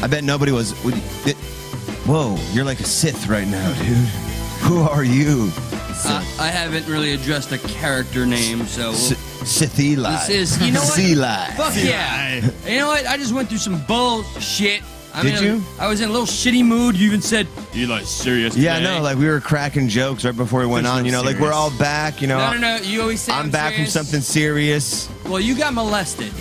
I bet nobody was. Whoa, you're like a Sith right now, dude. Who are you? I haven't really addressed a character name, so... Sith Eli. This is, you know what? Eli. Fuck yeah. You know what? I just went through some bullshit. Did you? I was in a little shitty mood. You even said, Eli's serious Yeah, today. no, like we were cracking jokes right before we went on. You know, like we're all back, you know. No. You always say I'm back serious. from something serious. Well, you got molested.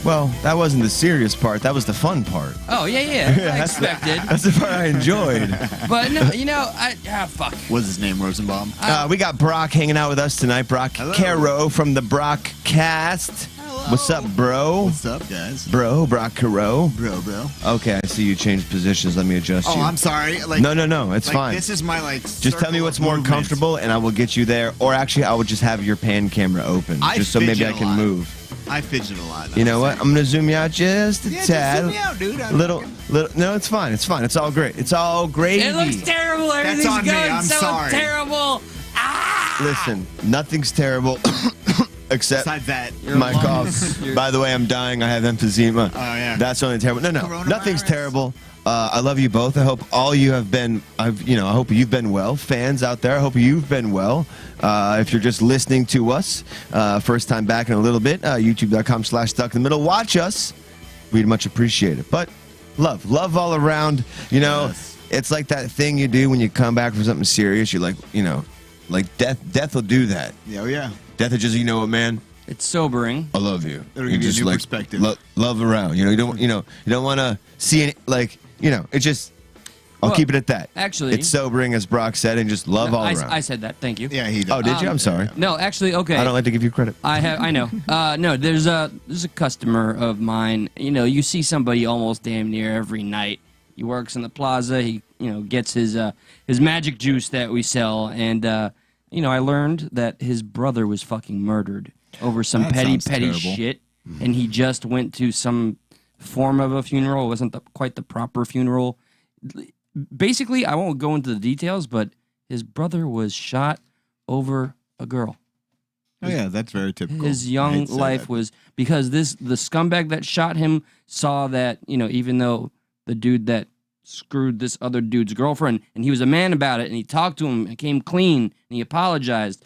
Well, that wasn't the serious part. That was the fun part. Oh, yeah. I expected. That's the part I enjoyed. But, no, you know, fuck. What's his name, Rosenbaum? We got Brock hanging out with us tonight. Brock Caro from the Brock Cast. Hello. What's up, bro? What's up, guys? Bro, Brock Caro. Bro. Okay, I see you changed positions. Let me adjust you. Oh, I'm sorry. Like, No, it's fine. This is my, just tell me what's more comfortable, and I will get you there. Or actually, I will just have your pan camera open, just so maybe I can move. I fidget a lot. You know what? I'm gonna zoom you out just a tad. Just zoom me out, dude. Little. No, it's fine. It's all great. It's all gravy. It looks terrible. Everything's on me. going I'm so sorry. terrible. Listen, nothing's terrible except Besides that, my cough. By the way, I'm dying. I have emphysema. Oh, yeah. That's only terrible. No, nothing's terrible. I love you both. I hope all you have been. I hope you've been well. Fans out there, I hope you've been well. If you're just listening to us, first time back in a little bit, YouTube.com/stuckintthemiddle. Watch us. We'd much appreciate it. But love all around. You know, It's like that thing you do when you come back from something serious. You're like, like death will do that. Oh yeah. Death will just, you know what, man. It's sobering. I love you. It'll give you a new perspective. Love around. You don't want to see any, it just. I'll keep it at that. Actually, it's sobering, as Brock said, and just love all around. I said that. Thank you. Yeah, he did. Oh, did you? I'm sorry. No, actually, okay. I don't like to give you credit. I know. No, there's a customer of mine. You see somebody almost damn near every night. He works in the plaza. He gets his magic juice that we sell, and I learned that his brother was fucking murdered over some petty terrible. shit, and he just went to some form of a funeral. It wasn't quite the proper funeral. Basically, I won't go into the details, but his brother was shot over a girl. Oh yeah, that's very typical. His young life was because the scumbag that shot him saw that, even though the dude that screwed this other dude's girlfriend, and he was a man about it, and he talked to him and came clean, and he apologized.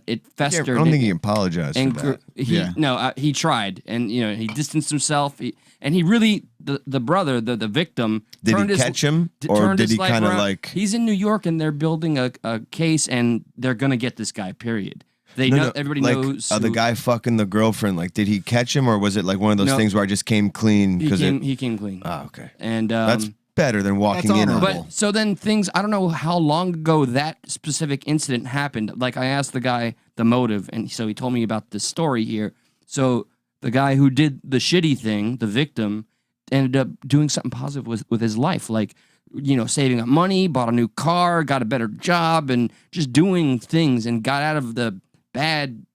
It festered. Yeah, I don't think he apologized for that. He tried, and he distanced himself. And he really, the brother, the victim, did he catch him, or did he kind of like? He's in New York, and they're building a case, and they're gonna get this guy. Period. Everybody knows the guy fucking the girlfriend. Like, did he catch him, or was it like one of those things where I just came clean? He came clean. Oh, okay. And that's better than walking in on. But so then I don't know how long ago that specific incident happened. Like, I asked the guy the motive, and so he told me about this story here. So the guy who did the shitty thing, the victim, ended up doing something positive with his life, like, saving up money, bought a new car, got a better job, and just doing things, and got out of the bad,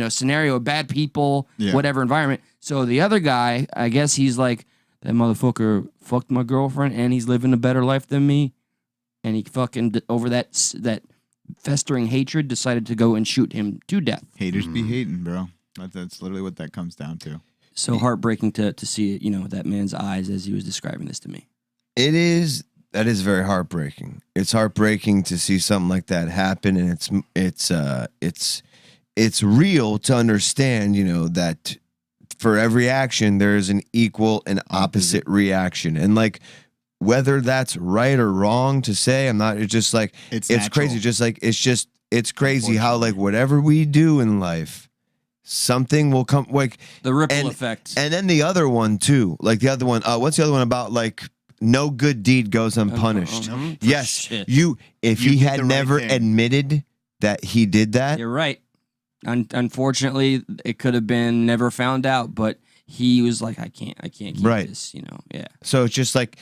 scenario, bad people, whatever environment. So the other guy, I guess he's like, that motherfucker fucked my girlfriend, and he's living a better life than me, and he fucking, over that festering hatred, decided to go and shoot him to death. Haters be hating, bro. That's literally what that comes down to. So heartbreaking to see it, that man's eyes as he was describing this to me. It is. That is very heartbreaking. It's heartbreaking to see something like that happen, and it's real to understand, that for every action there is an equal and opposite reaction, and like whether that's right or wrong to say, I'm not. It's just like it's crazy. Just like it's crazy how like whatever we do in life, something will come, like the ripple effect. And then the other one too, like the other one. What's the other one about? Like, no good deed goes unpunished. Yes, shit. If he had never admitted that he did that, you're right. Unfortunately, it could have been never found out, but he was like, I can't keep this, yeah. So it's just like,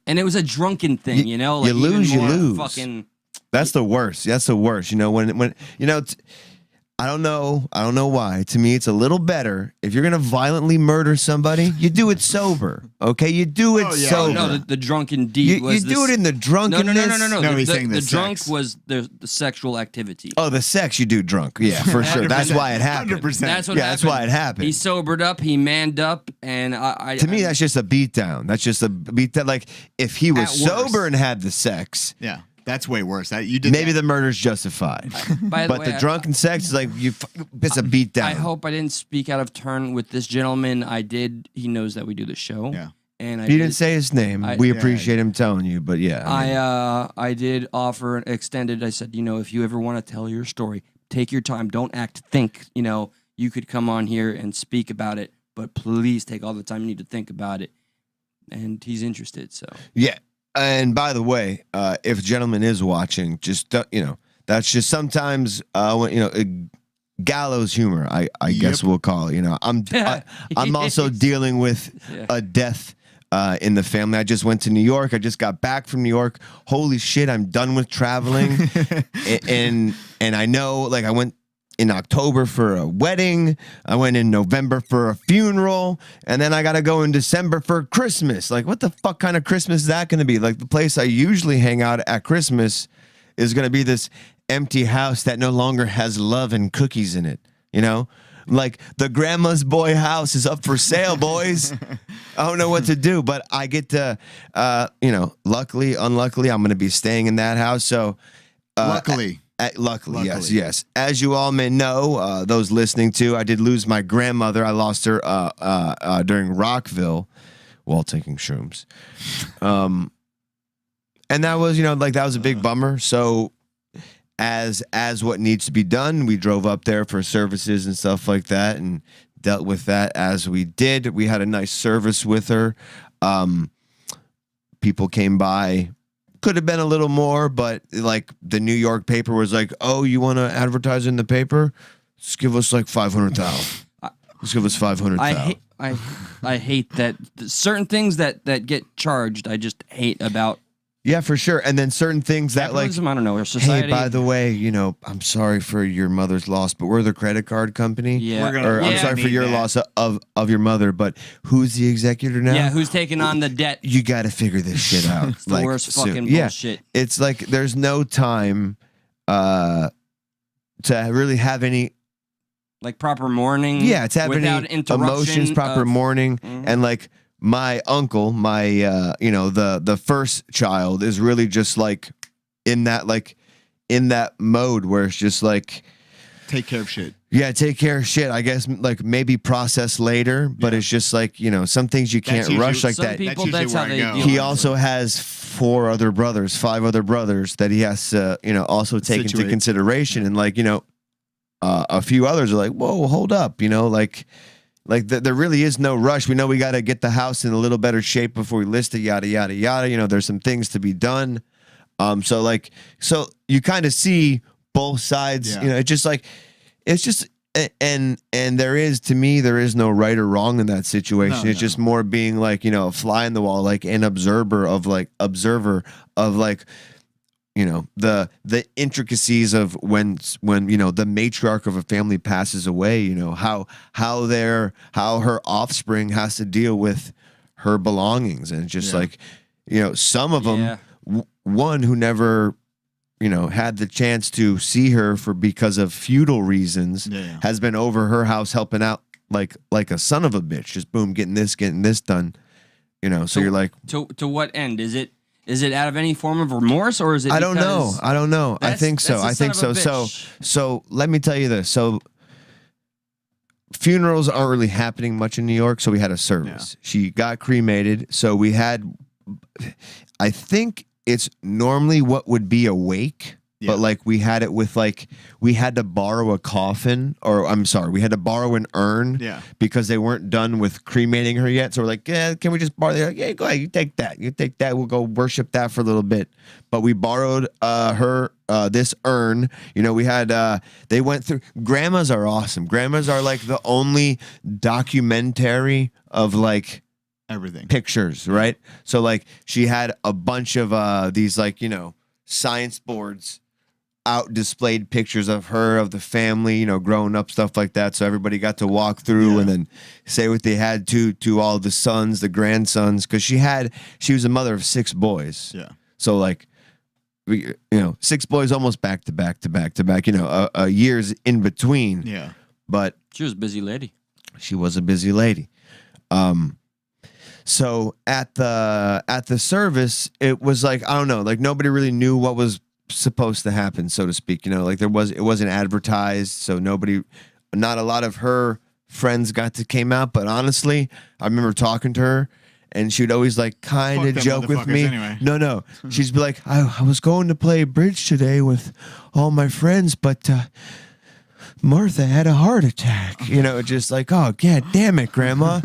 and it was a drunken thing, like, you lose, you lose. Fucking. That's the worst. That's the worst. When I don't know why. To me, it's a little better if you're gonna violently murder somebody. You do it sober, okay? You do it sober. No, the drunken deed was you do it in the drunkenness. No, he's saying the the drunk sex. was the sexual activity. Oh, the sex you do drunk. Yeah, for sure. That's why it happened. 100%. That's what Yeah, happened. that's why it happened. He sobered up. He manned up, and To me, that's just a beatdown. That's just a beatdown. Like if he was At worst. sober and had the sex, Yeah, that's way worse. You did maybe that. the murder's justified. By But way, the drunken sex is like it's a beatdown. I hope I didn't speak out of turn with this gentleman. I did. He knows that we do the show. Yeah. And I You didn't say his name. We Yeah, appreciate him telling you, but yeah. I did offer an extended. I said, if you ever want to tell your story, take your time. Don't think. You could come on here and speak about it, but please take all the time you need to think about it. And he's interested. So Yeah. And by the way, if a gentleman is watching, just that's just sometimes gallows humor. I guess we'll call it. I'm also dealing with a death in the family. I just went to New York. I just got back from New York. Holy shit! I'm done with traveling, and I know I went in October for a wedding. I went in November for a funeral, and then I got to go in December for Christmas. Like, what the fuck kind of Christmas is that going to be? Like, the place I usually hang out at Christmas is going to be this empty house that no longer has love and cookies in it. Like the grandma's boy house is up for sale, boys. I don't know what to do, but I get to, luckily, unluckily, I'm going to be staying in that house. So, Luckily, yes. As you all may know, those listening to, I did lose my grandmother. I lost her during Rockville while taking shrooms. And that was, that was a big bummer. So as what needs to be done, we drove up there for services and stuff like that and dealt with that as we did. We had a nice service with her. People came by. Could have been a little more, but the New York paper was like, "Oh, you want to advertise in the paper? Just give us $500,000. Just give us $500,000." I hate that certain things that get charged. I just hate about. Yeah, for sure. And then certain things that capitalism, I don't know, or society. Hey, by the way, I'm sorry for your mother's loss, but we're the credit card company. Yeah. I'm sorry for your loss of your mother, but who's the executor now? Yeah, who's taking on the debt? You got to figure this shit out. It's the worst fucking bullshit. It's like there's no time to really have any proper mourning. Yeah, to have without any interruption emotions, proper mourning, and my uncle, my the first child is really just in that mode where it's just take care of shit. Yeah, take care of shit. I guess maybe process later, but it's just some things you can't rush like some that. people, that's how where I they go. deal He with also it. has 5 other brothers that he has to also take into Situate. consideration, and a few others are like, whoa, hold up, there really is no rush. We know we got to get the house in a little better shape before we list it, yada, yada, yada. There's some things to be done. So you kind of see both sides, Yeah. it's just, and there is no right or wrong in that situation. No, it's just more being a fly in the wall, an observer of the intricacies of when the matriarch of a family passes away, how her offspring has to deal with her belongings, and it's just some of them, one who never had the chance to see her because of feudal reasons, has been over her house helping out like a son of a bitch, just boom, getting this done, so you're like, to what end is it? Is it out of any form of remorse, or is it? I don't know. I think so. That's the son of a bitch. So let me tell you this. So funerals aren't really happening much in New York. So we had a service. Yeah. She got cremated. So we had, I think it's normally what would be a wake. Yeah. But we had it with we had to borrow a coffin, or I'm sorry, we had to borrow an urn, because they weren't done with cremating her yet. So we're like, yeah, can we just borrow? They're like, yeah, go ahead, you take that. We'll go worship that for a little bit. But we borrowed her this urn. We had they went through. Grandmas are awesome. Grandmas are the only documentary of everything pictures, right? So she had a bunch of these science boards out displayed pictures of her, of the family, you know, growing up, stuff like that. So everybody got to walk through and then say what they had to all the sons, the grandsons, because she was a mother of 6 boys. Yeah. So like, you know, 6 boys almost back to back to back to back. You know, years in between. Yeah. But She was a busy lady. she was a busy lady. So at the service, it was like, I don't know, like nobody really knew what was supposed to happen, so to speak. You know, like it wasn't advertised, so not a lot of her friends came out. But honestly, I remember talking to her, and she'd always like kind of joke with me. Anyway. No, she'd be like, I was going to play bridge today with all my friends, but Martha had a heart attack. You know, just like, oh, god damn it, Grandma.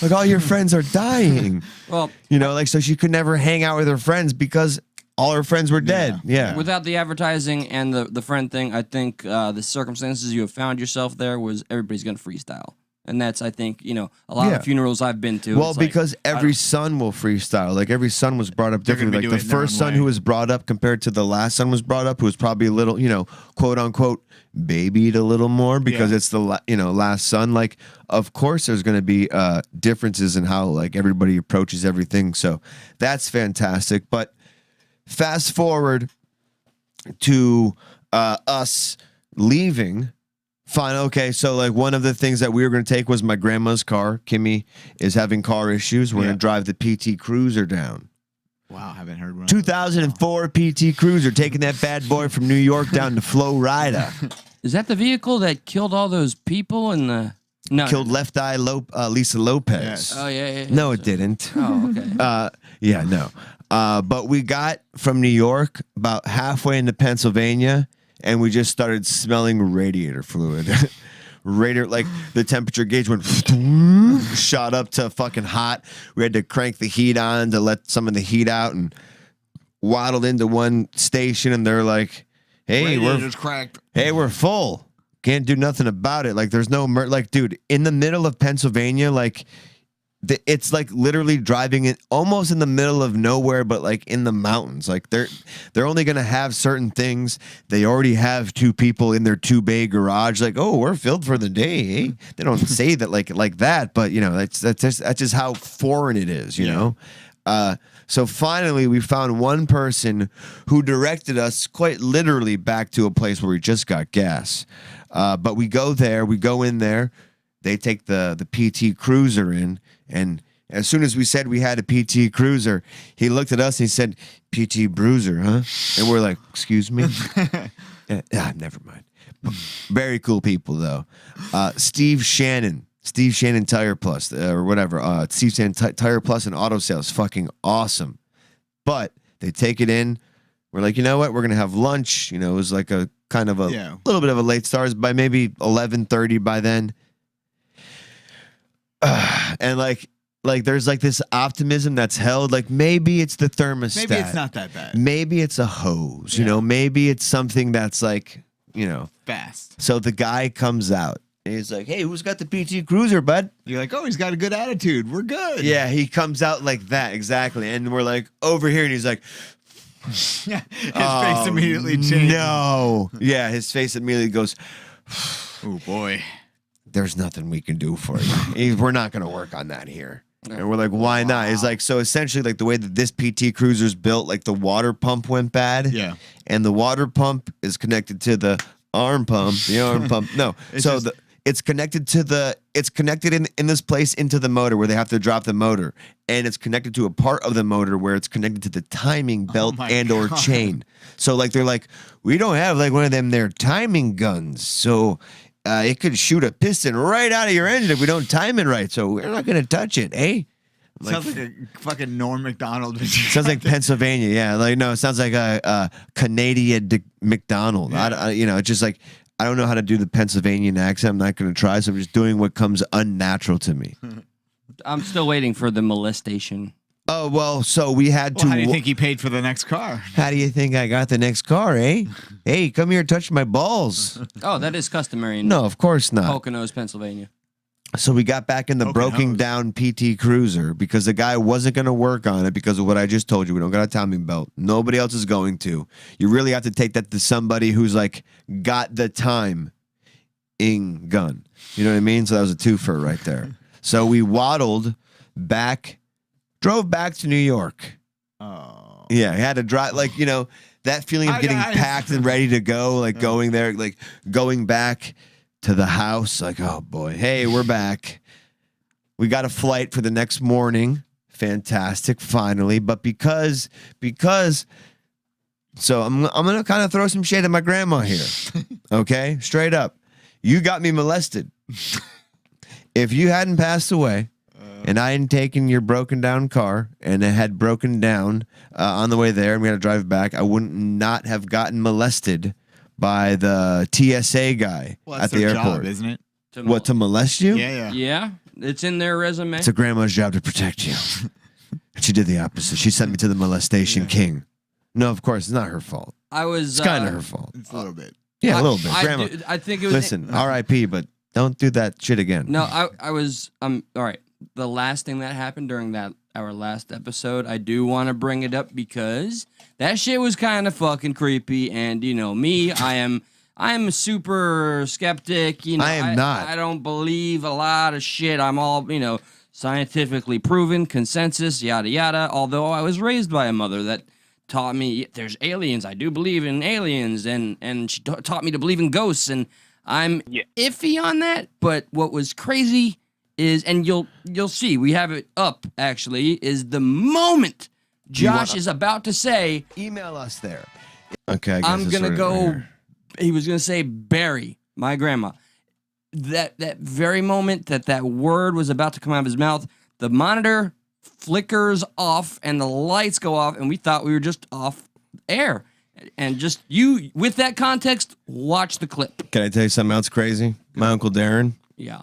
Like, all your friends are dying. Well, You know, like, so she could never hang out with her friends because all her friends were dead. Yeah. without the advertising and the friend thing, I think the circumstances you have found yourself there was everybody's going to freestyle. And that's, I think, you know, a lot of funerals I've been to. Well, it's like, because every son will freestyle. Like, every son was brought up They're gonna differently. be Like, doing the it their first own son way. who was brought up compared to the last son was brought up, who was probably a little, you know, quote unquote, babied a little more because it's the, last son. Like, of course, there's going to be differences in how, like, everybody approaches everything. So that's fantastic. But fast forward to us leaving. Fine. Okay. So, like, one of the things that we were going to take was my grandma's car. Kimmy is having car issues. We're going to drive the PT Cruiser down. Wow, haven't heard one. 2004 PT Cruiser, taking that bad boy from New York down to Florida. is that the vehicle that killed all those people in the... No. Killed Left Eye Lisa Lopez. Yes. Oh, yeah. No, it didn't. Oh, okay. Yeah, no. But we got from New York about halfway into Pennsylvania, and we just started smelling radiator fluid. Like the temperature gauge went shot up to fucking hot. We had to crank the heat on to let some of the heat out, and waddled into one station, and they're like, "Hey, we're full. Can't do nothing about it." Like, there's no like, dude, in the middle of Pennsylvania, like. It's like literally driving it almost in the middle of nowhere, but like in the mountains. Like, they're only gonna have certain things. They already have 2 people in their 2-bay garage. Like, oh, we're filled for the day. Eh? They don't say that like that, but you know, that's just how foreign it is. You know. So finally, we found one person who directed us quite literally back to a place where we just got gas. But we go in there. They take the PT Cruiser in. And as soon as we said we had a PT Cruiser, he looked at us and he said, "PT Bruiser, huh?" And we're like, "Excuse me?" Never mind. Very cool people, though. Steve Shannon Tire Plus, or whatever. Steve Shannon Tire Plus and Auto Sales, fucking awesome. But they take it in. We're like, you know what? We're going to have lunch. You know, it was like a kind of a little bit of a late start, by maybe 11:30 by then. And like there's like this optimism that's held, like maybe it's the thermostat, Maybe it's not that bad. Maybe it's a hose, you know, maybe it's something that's like, you know, Fast. So the guy comes out and he's like, "Hey, who's got the PT Cruiser, bud?" You're like, oh, he's got a good attitude. We're good. Yeah, he comes out like that, exactly. And we're like, over here, and he's like, his face immediately changed. "No." Yeah, his face immediately goes, Oh boy. "There's nothing we can do for you. We're not going to work on that here." And we're like, "Why not?" It's like, so essentially, like the way that this PT Cruiser's built, like the water pump went bad. Yeah. And the water pump is connected to the arm pump. The arm pump. No. It's connected in this place into the motor where they have to drop the motor. And it's connected to a part of the motor where it's connected to the timing belt or chain. So like, they're like, "We don't have like one of them there timing guns. So it could shoot a piston right out of your engine if we don't time it right. So we're not going to touch it, eh?" Sounds like a fucking Norm Macdonald. Sounds like Pennsylvania, yeah. Like, no, it sounds like a Canadian McDonald. Yeah. You know, it's just like, I don't know how to do the Pennsylvanian accent. I'm not going to try, so I'm just doing what comes unnatural to me. I'm still waiting for the molestation. Oh, well, so we had to... How do you think he paid for the next car? How do you think I got the next car, eh? Hey, come here and touch my balls. Oh, that is customary in No, of course not. Poconos, Pennsylvania. So we got back in the broken down PT Cruiser because the guy wasn't going to work on it because of what I just told you. We don't got a timing belt. Nobody else is going to. You really have to take that to somebody who's like got the time in gun. You know what I mean? So that was a twofer right there. So we waddled back, drove back to New York. Oh. Yeah, I had to drive, like, you know, that feeling of getting packed and ready to go, like going there, like going back to the house, like, oh boy, hey, we're back. We got a flight for the next morning. Fantastic, finally. But because so I'm gonna kind of throw some shade at my grandma here. Okay? Straight up. You got me molested. If you hadn't passed away and I hadn't taken your broken down car and it had broken down on the way there and we had to drive back, I wouldn't not have gotten molested by the TSA guy at the airport. Job, isn't it? To molest you? Yeah. Yeah, it's in their resume. It's a grandma's job to protect you. And she did the opposite. She sent me to the molestation king. No, of course, it's not her fault. It's kind of her fault. It's a little bit. Yeah, a little bit. Grandma, I think it was. listen, R.I.P., but don't do that shit again. No, I was. All right. The last thing that happened during our last episode, I do want to bring it up because that shit was kind of fucking creepy. And you know me, I am a super skeptic. You know, I am not. I don't believe a lot of shit. I'm all scientifically proven, consensus, yada yada. Although I was raised by a mother that taught me there's aliens. I do believe in aliens, and she taught me to believe in ghosts. And I'm iffy on that. But what was crazy is, and you'll see, we have it up actually, is the moment Josh is about to say, email us there. Okay, I guess I'm it's gonna right go. here. He was gonna say bury my grandma. That very moment that word was about to come out of his mouth, the monitor flickers off and the lights go off, and we thought we were just off air. And just you, with that context, watch the clip. Can I tell you something else crazy? My Uncle Darren, Yeah.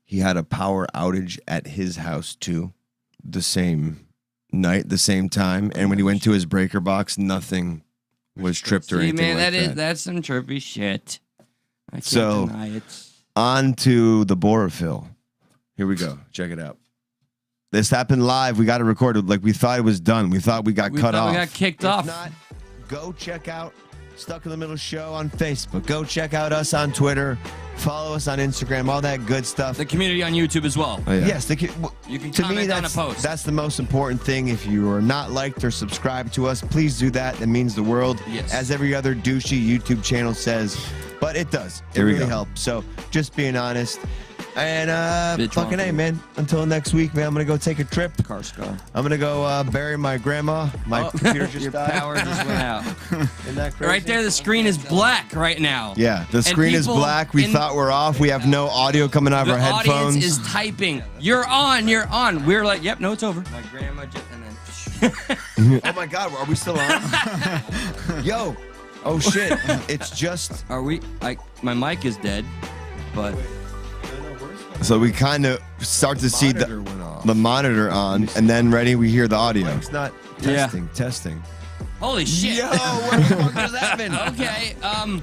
he had a power outage at his house too, the same night, the same time. And when he went to his breaker box, nothing was tripped or See, anything man, like that. that's some trippy shit. I can't So- deny it. On to the Borophyll. Here we go. Check it out. This happened live. We got it recorded. Like we thought it was done. We thought we got cut off. We got kicked If off. not, go check out Stuck in the Middle Show on Facebook. Go check out us on Twitter. Follow us on Instagram. All that good stuff. The community on YouTube as well. Oh, yeah. Yes, You can to me, comment on a that's, post. that's the most important thing. If you are not liked or subscribed to us, please do that. It means the world. Yes. As every other douchey YouTube channel says. But it does. It Here we really go. helps. So just being honest. And Bitch fucking won't A, do. man. Until next week, man, I'm going to go take a trip. Car scar. I'm going to go bury my grandma. My computer just Your died. power just went out. Isn't that crazy? Right there, the screen is black right now. Yeah, the screen is people black. We in- thought we're off. We have no audio coming out of The our headphones. audience is typing. You're on. You're on. We're like, yep, no, it's over. My grandma just and then. Oh my God, are we still on? Yo, oh shit, it's just. Are we? Like, my mic is dead, but So we kind of start to see Monitor went off. Oh. the monitor on, and then ready, we hear the audio. It's not Yeah. testing. holy shit. Yo, what the fuck just happened? Okay.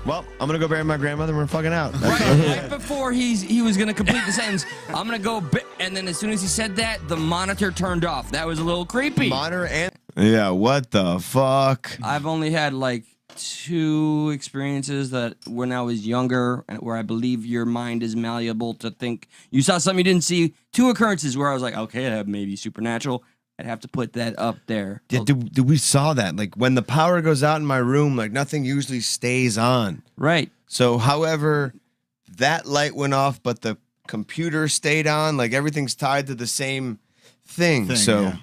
Well, I'm gonna go bury my grandmother. We're fucking out. Right before he was gonna complete the sentence, I'm gonna go, and then as soon as he said that, the monitor turned off. That was a little creepy. Monitor and yeah, what the fuck? I've only had like 2 experiences that when I was younger, where I believe your mind is malleable to think you saw something you didn't see. 2 occurrences where I was like, okay, that may be supernatural. I'd have to put that up there. Yeah, do we saw that? Like when the power goes out in my room, like nothing usually stays on. Right. So, however, that light went off, but the computer stayed on. Like everything's tied to the same thing. So yeah.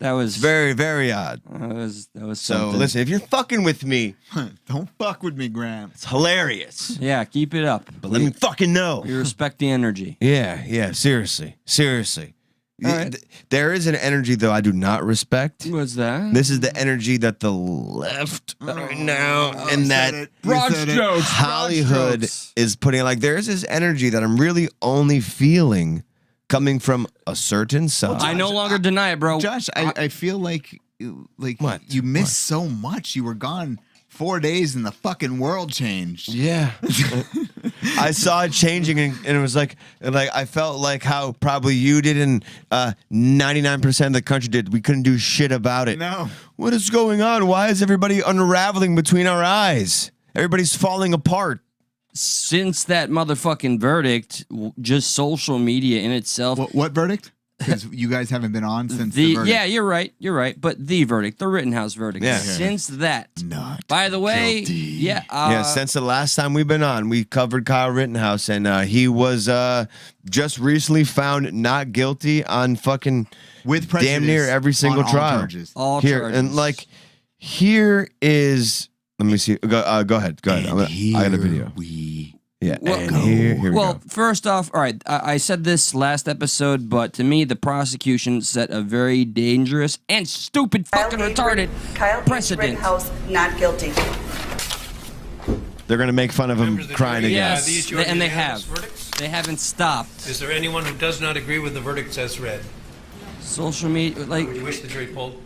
That was it's very, very odd. That was So something. listen, if you're fucking with me, Don't fuck with me, Graham. it's hilarious. Yeah, keep it up. But let me fucking know. We respect the energy. Yeah, seriously. All right. There is an energy though I do not respect. What's that? This is the energy that the left right now, and that Broad strokes. Hollywood is putting. Like, there's this energy that I'm really only feeling coming from a certain side. I no longer deny it, bro. Josh, I feel like What? you missed so much. You were gone 4 days and the fucking world changed. Yeah. I saw it changing, and it was like I felt like how probably you did, and 99% of the country did. We couldn't do shit about it. No. What is going on? Why is everybody unraveling between our eyes? Everybody's falling apart. Since that motherfucking verdict, just social media in itself. What verdict? Because you guys haven't been on since the verdict. Yeah, you're right. But the verdict, the Rittenhouse verdict. Yeah. Since that. Not By the way, guilty. yeah. Since the last time we've been on, we covered Kyle Rittenhouse, and he was just recently found not guilty on fucking with prejudice damn near every single on trial. All charges. All here charges. and like here is. Let me see. Go ahead. Go ahead. I got a video. Yeah. Well, and here we go. First off, all right, I said this last episode, but to me, the prosecution set a very dangerous and stupid, fucking retarded precedent. Rittenhouse not guilty. They're gonna make fun of him Members of the crying jury, again. Yes, and they have. They haven't stopped. Is there anyone who does not agree with the verdicts as read? Social media, like. Would you wish the jury polled?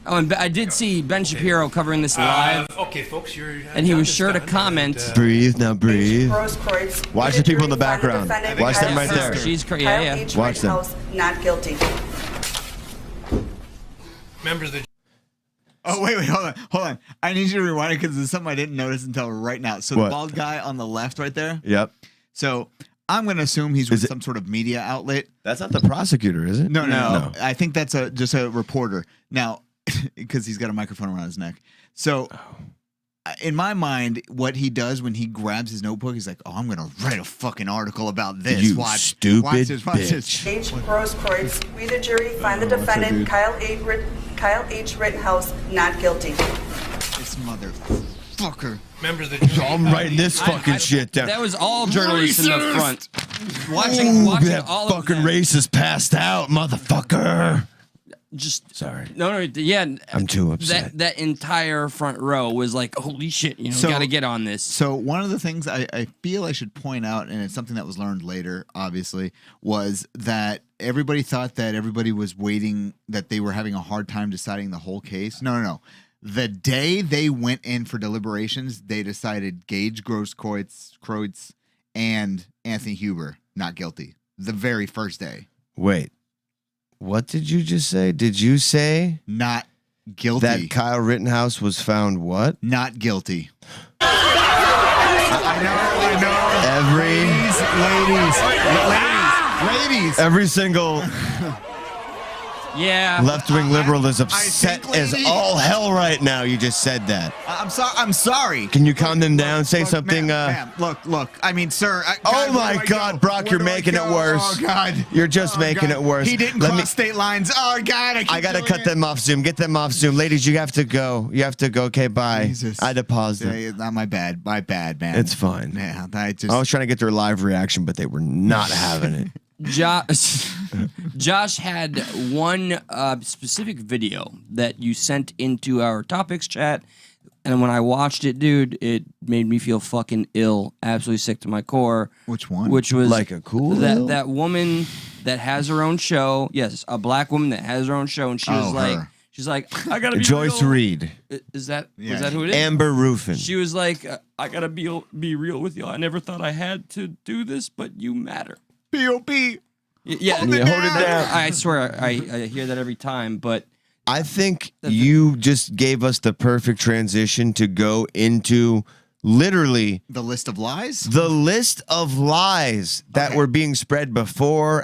Oh, and I did see Ben Shapiro covering this live, Okay, folks, and he was sure to comment. Breathe now, breathe. Rose-Croix, Watch the people in the background. Watch them right there. She's Kyle yeah. H. Watch them. Rittenhouse not guilty. Members of the Oh, wait, hold on. I need you to rewind it because there's something I didn't notice until right now. So What? the bald guy on the left right there. Yep. So I'm going to assume he's with some sort of media outlet. That's not the prosecutor, is it? No. I think that's just a reporter. Now, because he's got a microphone around his neck. So in my mind, what he does when he grabs his notebook, he's like, oh, I'm going to write a fucking article about this. You watch stupid this. bitch. H. Rose-Croix, we the jury find the defendant Kyle H. Rittenhouse not guilty. This motherfucker. members of the jury. I'm writing this fucking shit down. That was all journalists in the front. Watching that all of fucking them. racist passed out, motherfucker. Just Sorry. no, yeah. I'm too upset. That entire front row was like, holy shit, got to get on this. So one of the things I feel I should point out, and it's something that was learned later, obviously, was that everybody thought that everybody was waiting, that they were having a hard time deciding the whole case. No. The day they went in for deliberations, they decided Gage Grosskreutz and Anthony Huber not guilty. The very first day. Wait. What did you just say? Did you say Not guilty. that Kyle Rittenhouse was found what? Not guilty. I know. Ladies. Every single Yeah. left-wing liberal is upset think, as lady- all hell right now. You just said that. I'm sorry. Can you calm them down? Say Look, something. ma'am, look. I mean, sir. Oh my God, Brock, you're making it worse. Oh God, You're just making God. it worse. He didn't Let cross me- state lines. Oh God, I gotta cut them off Zoom. Get them off Zoom, ladies. You have to go. You have to go. Okay, bye. Jesus. I had to pause Yeah, it. yeah, not my bad, man. It's fine. Yeah, I was trying to get their live reaction, but they were not having it. Josh had one specific video that you sent into our topics chat, and when I watched it, dude, it made me feel fucking ill, absolutely sick to my core. Which one? Which was Like a cool ill? that woman that has her own show. Yes, a black woman that has her own show, and she was like, her. she's like, I gotta be Joyce real. Reed, Is that Yeah. who it is? Amber Ruffin. She was like, I gotta be real with you. I never thought I had to do this, but you matter. P.O.P. Yeah, hold it down. I swear, I hear that every time, but I think you just gave us the perfect transition to go into literally The list of lies. the list of lies that were being spread before.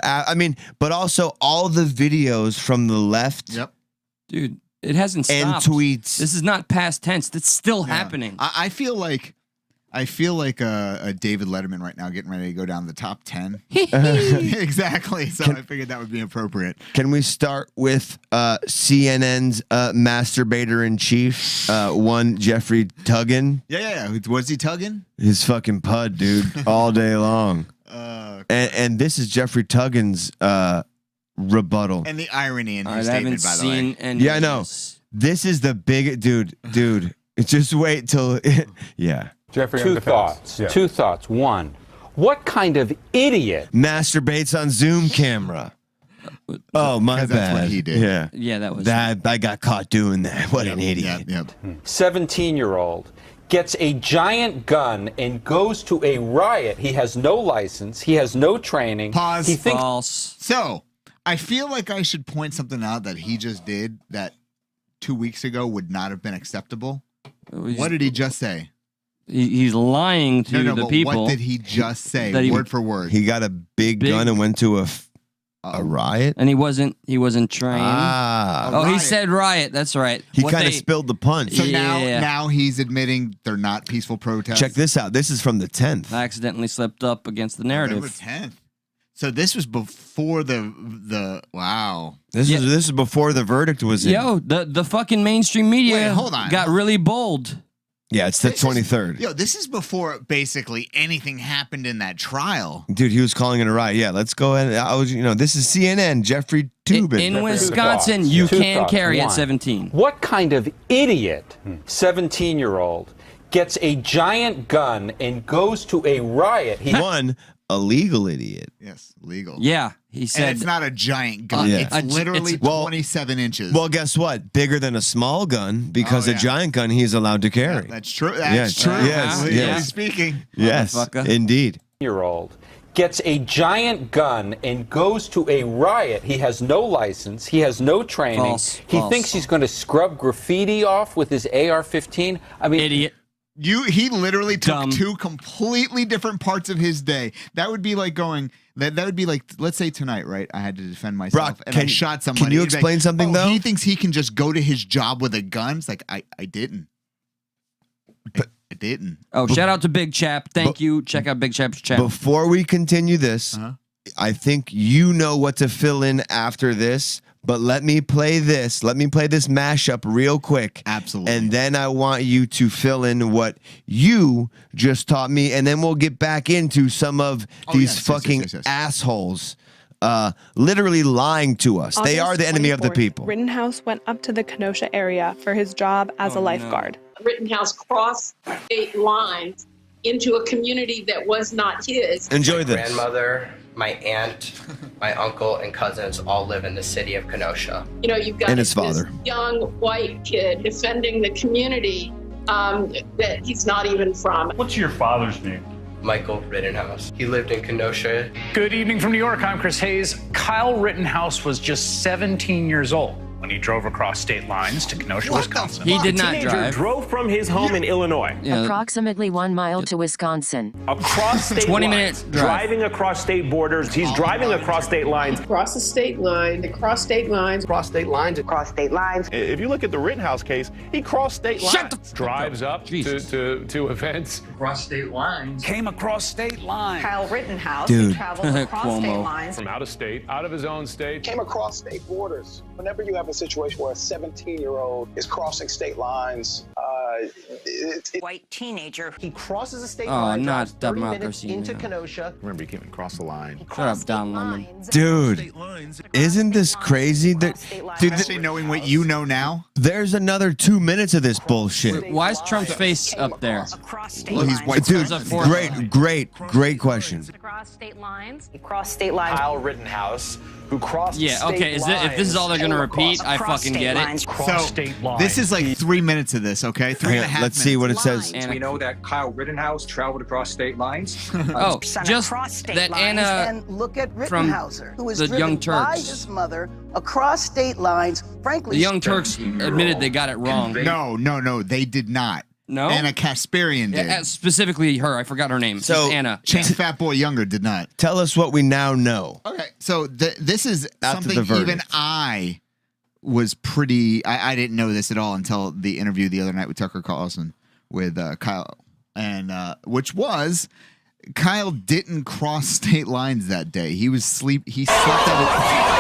But also all the videos from the left Yep. dude, it hasn't and stopped. tweets. This is not past tense. That's still happening. I feel like a David Letterman right now, getting ready to go down the top 10. Exactly. So I figured that would be appropriate. Can we start with CNN's masturbator in chief, one Jeffrey Tuggan? Yeah. Was he tugging? His fucking pud, dude, all day long. And this is Jeffrey Tuggan's rebuttal. And the irony in I his haven't statement, by the way. seen any. Yeah, I of know. this. This is the big dude. Just wait till yeah. Jeffrey, Two thoughts. One, what kind of idiot? Masturbates on Zoom camera. Oh my bad. Because that's what he did. Yeah, that was that. I got caught doing that. What an idiot. Yep. 17-year-old gets a giant gun and goes to a riot. He has no license. He has no training. Pause. He thinks False. So, I feel like I should point something out that he just did that 2 weeks ago would not have been acceptable. What did he just say? He's lying to the but people. what did he just say, That he- word for word? He got a big gun and went to a riot. And he wasn't trained. Ah, Oh, he riot. said riot. That's right. he What kind of they- spilled the punch. So Yeah. now he's admitting they're not peaceful protests. Check this out. This is from the 10th. I accidentally slipped up against the November narrative. 10th. So this was before the wow. This is before the verdict was in. Yo, the fucking mainstream media Wait, hold on. got really bold. Yeah, it's the 23rd. Yo, this is before basically anything happened in that trial. Dude, he was calling it a riot. Yeah, let's go ahead. This is CNN. Jeffrey Toobin. In Wisconsin, you Two can thoughts. carry at One, 17. what kind of idiot 17-year-old gets a giant gun and goes to a riot? One, a legal idiot. Yes, legal. Yeah, he said. And it's not a giant gun. Yeah. It's literally it's- 27 inches. Well, guess what? Bigger than a small gun because Oh, a yeah. giant gun he's allowed to carry. That's true. Yes, That's true. yes, Legally yes. speaking. Yes, Motherfucker. indeed. Year-old gets a giant gun and goes to a riot. He has no license. He has no training. False. He False. thinks he's going to scrub graffiti off with his AR-15. I mean, Idiot. He literally took Dumb. two completely different parts of his day. That would be like going. That would be like, let's say tonight, right? I had to defend myself Brock, and I can- shot somebody. can you He'd be explain something, though? He thinks he can just go to his job with a gun. It's like I didn't. I didn't. Oh, shout out to Big Chap. Thank you. Check out Big Chap's chat. Before we continue this, I think you know what to fill in after this, but let me play this. Let me play this mashup real quick. Absolutely. And then I want you to fill in what you just taught me, and then we'll get back into some of these yes, fucking yes. assholes literally lying to us. They are the enemy of the people. Rittenhouse went up to the Kenosha area for his job as a lifeguard. Rittenhouse crossed state lines into a community that was not his. Enjoy this. Grandmother, my aunt, my uncle, and cousins all live in the city of Kenosha. You know, you've got And his this father. young white kid defending the community that he's not even from. What's your father's name? Michael Rittenhouse. He lived in Kenosha. Good evening from New York. I'm Chris Hayes. Kyle Rittenhouse was just 17 years old when he drove across state lines to Kenosha, Wisconsin. He did not teenager drive. drove from his home in Illinois Yeah. Approximately 1 mile to Wisconsin. across state 20 lines, minutes drive. driving across state borders. He's driving across state lines. Across the state line, across state lines. Across state lines. Across state lines. If you look at the Rittenhouse case, he crossed state lines. Shut the Drives up Jesus. to events. Across state lines. Came across state lines. Kyle Rittenhouse, Dude. who traveled across state Cuomo. lines. From out of state, out of his own state. Came across state borders. Whenever you have a situation where a 17-year-old is crossing state lines, White teenager. He crosses the state Oh, line, not drives 30 minutes democracy into now. Kenosha. Remember, he came across the line. Shut up, Don Lemon. Dude, isn't this crazy? Dude, Especially knowing what you know now. there's another 2 minutes of this bullshit. Why is Trump's face up there? Across state Well, he's lines. white. Dude, Thumbs up for it. great question. Across state lines. Across state lines. Kyle Rittenhouse, who crossed Yeah, state okay. If this is lines, all they're gonna came repeat, I across fucking state get lines. it. Cross So state lines. this is like 3 minutes of this, okay? Three Hang and a on, half let's see what it says. Anna- We know that Kyle Rittenhouse traveled across state lines. Oh, Son just across state that lines. Anna And look at from Rittenhouser, who was the driven Young by Turks. his mother across state lines. Frankly, The Young Turks admitted they got it wrong. No, they did not. No? Anna Kasparian did. Yeah, specifically her. I forgot her name. So- Just Anna. Chance Fat Boy Younger did not. Tell us what we now know. Okay, so this is After the something verdict. even I was pretty. I didn't know this at all until the interview the other night with Tucker Carlson with Kyle, and which was Kyle didn't cross state lines that day. He was He slept at.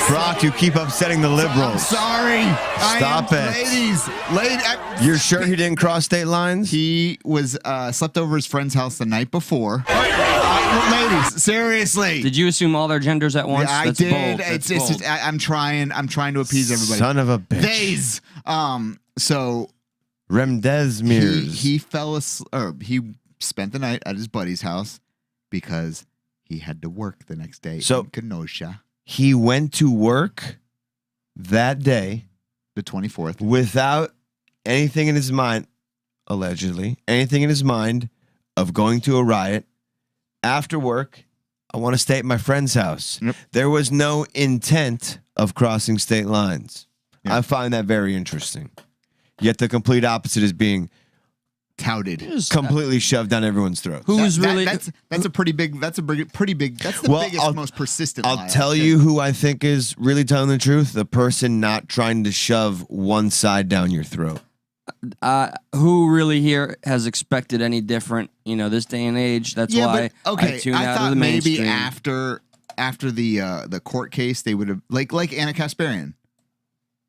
Brock, you keep upsetting the I'm liberals. sorry. Stop it. Ladies. You're sure he didn't cross state lines? He was slept over his friend's house the night before. Ladies, seriously. Did you assume all their genders at once? Yeah, I That's did. bold. It's That's bold. just I'm trying to appease everybody. Son of a bitch. Days. So Remdesmir's. he fell asleep, or he spent the night at his buddy's house because he had to work the next day So- in Kenosha, He went to work that day the 24th. without anything in his mind allegedly, anything in his mind of going to a riot. After work, I want to stay at my friend's house. Yep. There was no intent of crossing state lines. Yep. I find that very interesting. Yet the complete opposite is being touted, completely shoved down everyone's throats. Who's really? That's a pretty big. That's a pretty big. That's the biggest, most persistent. I'll lie, tell you who I think is really telling the truth: the person not trying to shove one side down your throat. Who really here has expected any different? This day and age. That's why I tune out of the maybe mainstream. after the court case, they would have like Anna Kasparian.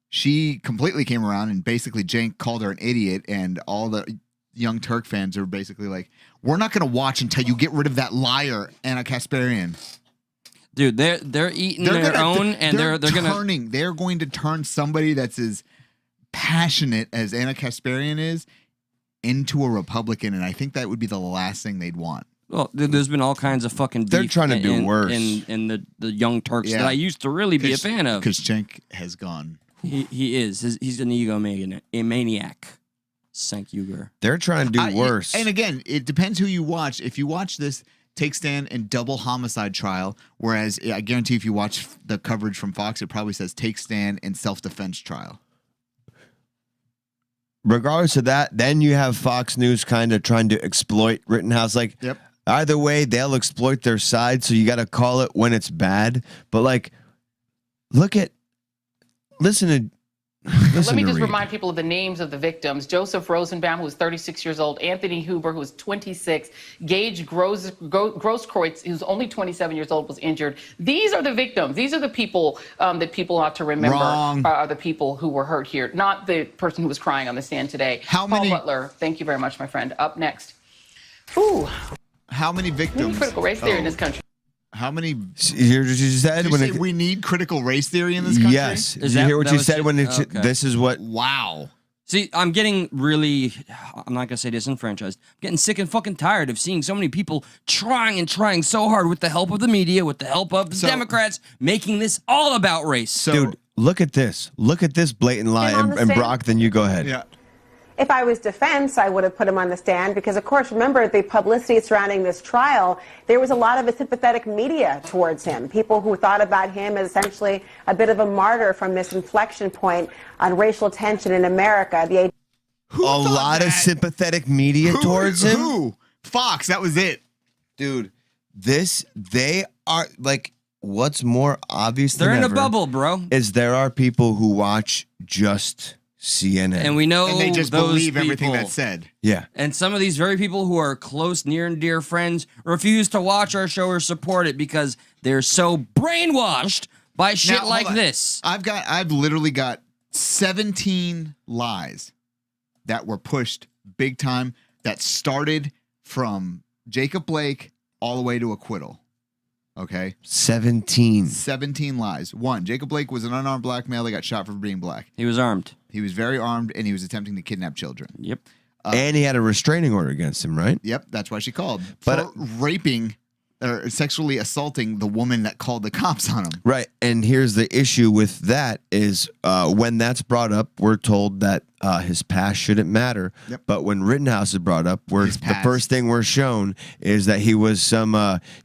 She completely came around and basically Cenk called her an idiot, and all the Young Turk fans are basically like, "We're not going to watch until you get rid of that liar, Anna Kasparian." Dude, they're eating their own, and they're turning. They're going to turn somebody that's as passionate as Anna Kasparian is into a Republican, and I think that would be the last thing they'd want. Well, there's been all kinds of fucking beef. They're trying to do worse in the Young Turks that I used to really be a fan of. Because Cenk has gone. He is. He's an egomaniac. Cenk Uygur. They're trying to do worse. And again, it depends who you watch. If you watch this Take Stand and Double Homicide Trial, whereas I guarantee if you watch the coverage from Fox, it probably says Take Stand and Self-Defense Trial. Regardless of that, then you have Fox News kind of trying to exploit Rittenhouse. Like, either way, they'll exploit their side, so you got to call it when it's bad. But, like, listen to Let me just remind people of the names of the victims. Joseph Rosenbaum, who was 36 years old. Anthony Huber, who was 26. Gage Grosskreutz, who's only 27 years old, was injured. These are the victims. These are the people that people ought to remember are the people who were hurt here, not the person who was crying on the stand today. Paul Butler, thank you very much, my friend. Up next. Ooh. How many victims? We need critical race theory in this country. How many? You hear what you said? Did you say we need critical race theory in this country? Yes. Did you hear what you said when this is what? Wow. See, I'm getting really, I'm not going to say disenfranchised. I'm getting sick and fucking tired of seeing so many people trying so hard with the help of the media, with the help of the Democrats, making this all about race. Dude, look at this. Look at this blatant lie. And Brock, then you go ahead. Yeah. If I was defense, I would have put him on the stand because, of course, remember the publicity surrounding this trial, there was a lot of a sympathetic media towards him. People who thought about him as essentially a bit of a martyr from this inflection point on racial tension in America. A lot of sympathetic media towards him? Who? Fox, that was it. Dude, they are like, what's more obvious than They're in ever a bubble, bro. is there are people who watch just CNN. And we know and they just those believe everything people. that's said. Yeah. And some of these very people who are close, near and dear friends refuse to watch our show or support it because they're so brainwashed by shit Now, like hold on. this. I've literally got 17 lies that were pushed big time that started from Jacob Blake all the way to acquittal. Okay. 17 lies. One, Jacob Blake was an unarmed black male that got shot for being black. He was armed. He was very armed, and he was attempting to kidnap children. Yep. And he had a restraining order against him, right? Yep, that's why she called. But for raping or sexually assaulting the woman that called the cops on him. Right. And here's the issue with that is when that's brought up, we're told that his past shouldn't matter. Yep. But when Rittenhouse is brought up, the first thing we're shown is that he was some,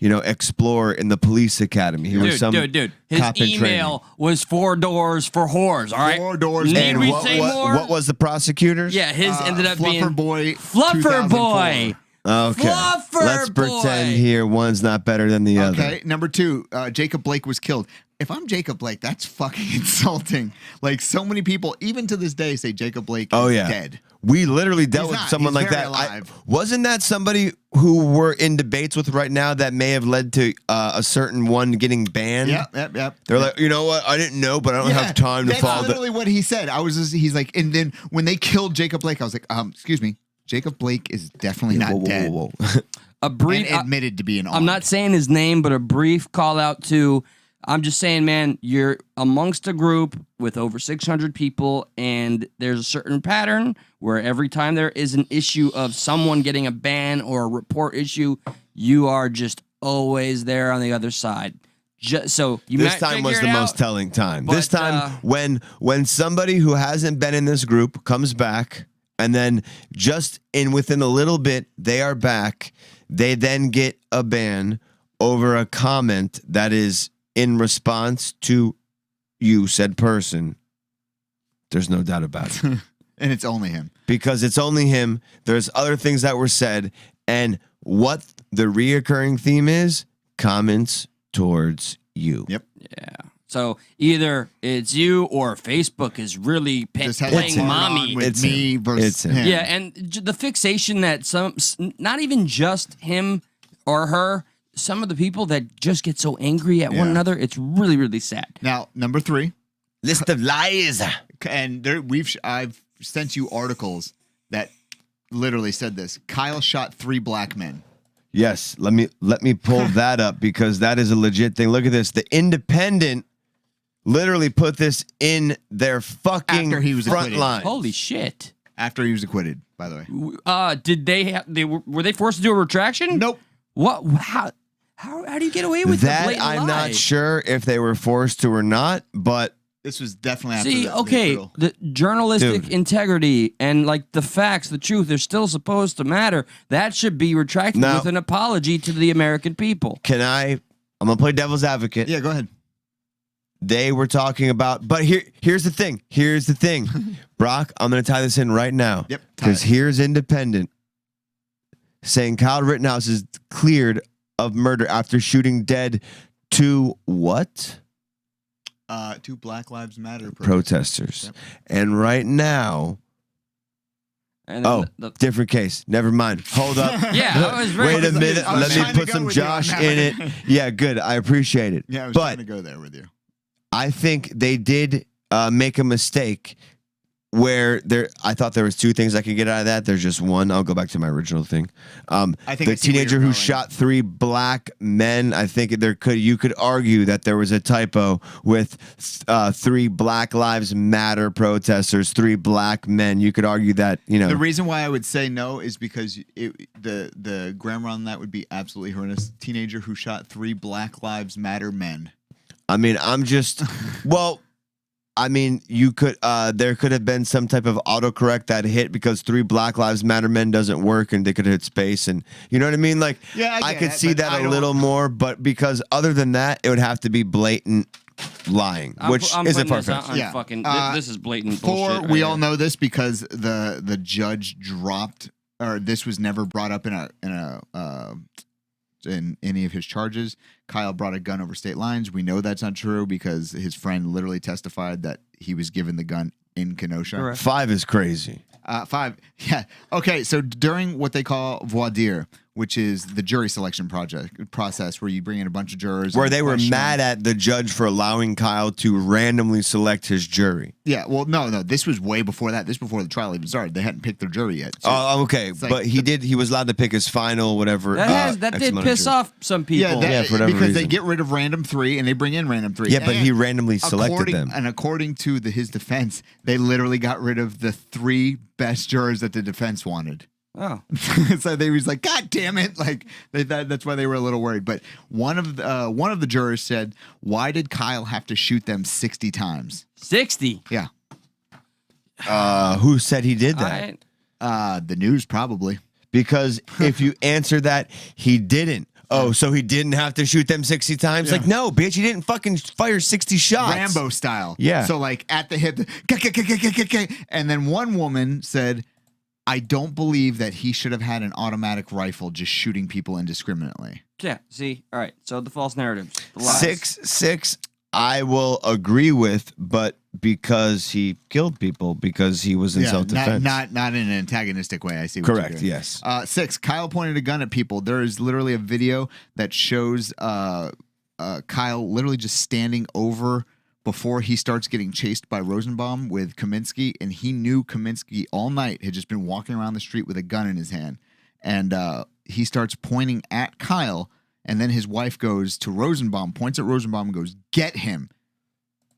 explorer in the police academy. He was some dude. His cop in email was 4 doors for whores, all right? 4 doors. Need And we what, say what, more? what was the prosecutors? Yeah, his ended up being Fluffer Boy. Fluffer 2004. Boy. Okay. Fluffer Let's boy. pretend here one's not better than the other. Okay, number 2, Jacob Blake was killed. If I'm Jacob Blake, that's fucking insulting. Like, so many people, even to this day, say Jacob Blake is dead. We literally dealt He's with not. someone He's like very that. alive. Wasn't that somebody who we're in debates with right now that may have led to a certain one getting banned? Yep. They're like, you know what? I didn't know, but I don't have time to follow. That's literally what he said. He's like, and then when they killed Jacob Blake, I was like, excuse me, Jacob Blake is definitely not dead. Whoa. A brief and admitted to being armed. I'm not saying his name, but a brief call out to, I'm just saying, man, you're amongst a group with over 600 people, and there's a certain pattern where every time there is an issue of someone getting a ban or a report issue, you are just always there on the other side. So you this might time was figure the it most out, telling time. but, This time, when somebody who hasn't been in this group comes back And then just within a little bit, they are back. They then get a ban over a comment that is in response to you, said person. There's no doubt about it. And it's only him. Because it's only him. There's other things that were said. And what the reoccurring theme is, comments towards you. Yep. Yeah. So either it's you or Facebook is really playing mommy with me versus him. Yeah, and the fixation that not even just him or her, some of the people that just get so angry at one another, it's really, really sad. Now, number 3. List of lies. And I've sent you articles that literally said this. Kyle shot 3 black men. Yes, let me pull that up because that is a legit thing. Look at this. The Independent literally put this in their fucking After he was front acquitted. line. Holy shit. After he was acquitted, by the way. Did were they forced to do a retraction? Nope. What? How do you get away with that? The blatant I'm lie? not sure if they were forced to or not, but this was definitely after See, the okay, acquittal. the journalistic Dude. integrity and like the facts, the truth, they're still supposed to matter. That should be retracted Now- with an apology to the American people. I'm gonna play devil's advocate. Yeah, go ahead. They were talking about, but here's the thing. Here's the thing, Brock. I'm gonna tie this in right now. Yep. Because here's Independent saying Kyle Rittenhouse is cleared of murder after shooting dead 2 what? 2 Black Lives Matter Protesters. Yep. And right now, And then different case. Never mind. Hold up. Yeah, I was ready. Wait a minute. I was Let me trying to put go some with you on Josh that in one. it. Yeah, good. I appreciate it. Yeah, I was but trying to go there with you. I think they did make a mistake where I thought there was 2 things I could get out of that. There's just one. I'll go back to my original thing. I think the I see where teenager you're who going. shot 3 black men. I think you could argue that there was a typo with 3 Black Lives Matter protesters, 3 black men. You could argue that The reason why I would say no is because the grammar on that would be absolutely horrendous. Teenager who shot 3 Black Lives Matter men. I mean, I'm just well. I mean, you could. There could have been some type of autocorrect that hit because 3 Black Lives Matter men doesn't work, and they could have hit space, and you know what I mean. Like, Yeah, I get could it, see but that I a don't- little more, but because other than that, it would have to be blatant lying, which I'm isn't putting far this fetched. on Yeah. fucking. This is blatant 4, bullshit. right we here. all know this because the judge dropped, or this was never brought up in any of his charges. Kyle brought a gun over state lines. We know that's not true because his friend literally testified that he was given the gun in Kenosha. Correct. 5 is crazy. 5. Yeah. Okay. So during what they call voir dire, which is the jury selection process, where you bring in a bunch of jurors, Where and they were question them. mad at the judge for allowing Kyle to randomly select his jury. Yeah. Well, no. This was way before that. This was before the trial even started. They hadn't picked their jury yet. So Oh, okay, it's like but he was allowed to pick his final whatever. That X did amount of piss jury. off some people. Yeah, for whatever because they reason. get rid of random 3 and they bring in random 3. Yeah, but he And randomly selected them. And according to his defense, they literally got rid of the 3 best jurors that the defense wanted. Oh, So they was like, God damn it! Like that's why they were a little worried. But one of the jurors said, "Why did Kyle have to shoot them 60 times?" 60. Yeah, Who said he did that? the news probably. Because if you answer that, he didn't. Oh, so he didn't have to shoot them 60 times? Yeah. Like, no, bitch, he didn't fucking fire 60 shots. Rambo style. Yeah. So like at the hip, and then one woman said, I don't believe that he should have had an automatic rifle just shooting people indiscriminately. Yeah. See. All right. So the false narratives. The lies. 6, I will agree with, but because he killed people, because he was in self-defense. Not in an antagonistic way. I see what you're Correct, doing. yes. 6, Kyle pointed a gun at people. There is literally a video that shows Kyle literally just standing over before he starts getting chased by Rosenbaum with Kaminsky, and he knew Kaminsky all night had just been walking around the street with a gun in his hand, and he starts pointing at Kyle, and then his wife goes to Rosenbaum, points at Rosenbaum, and goes, "Get him,"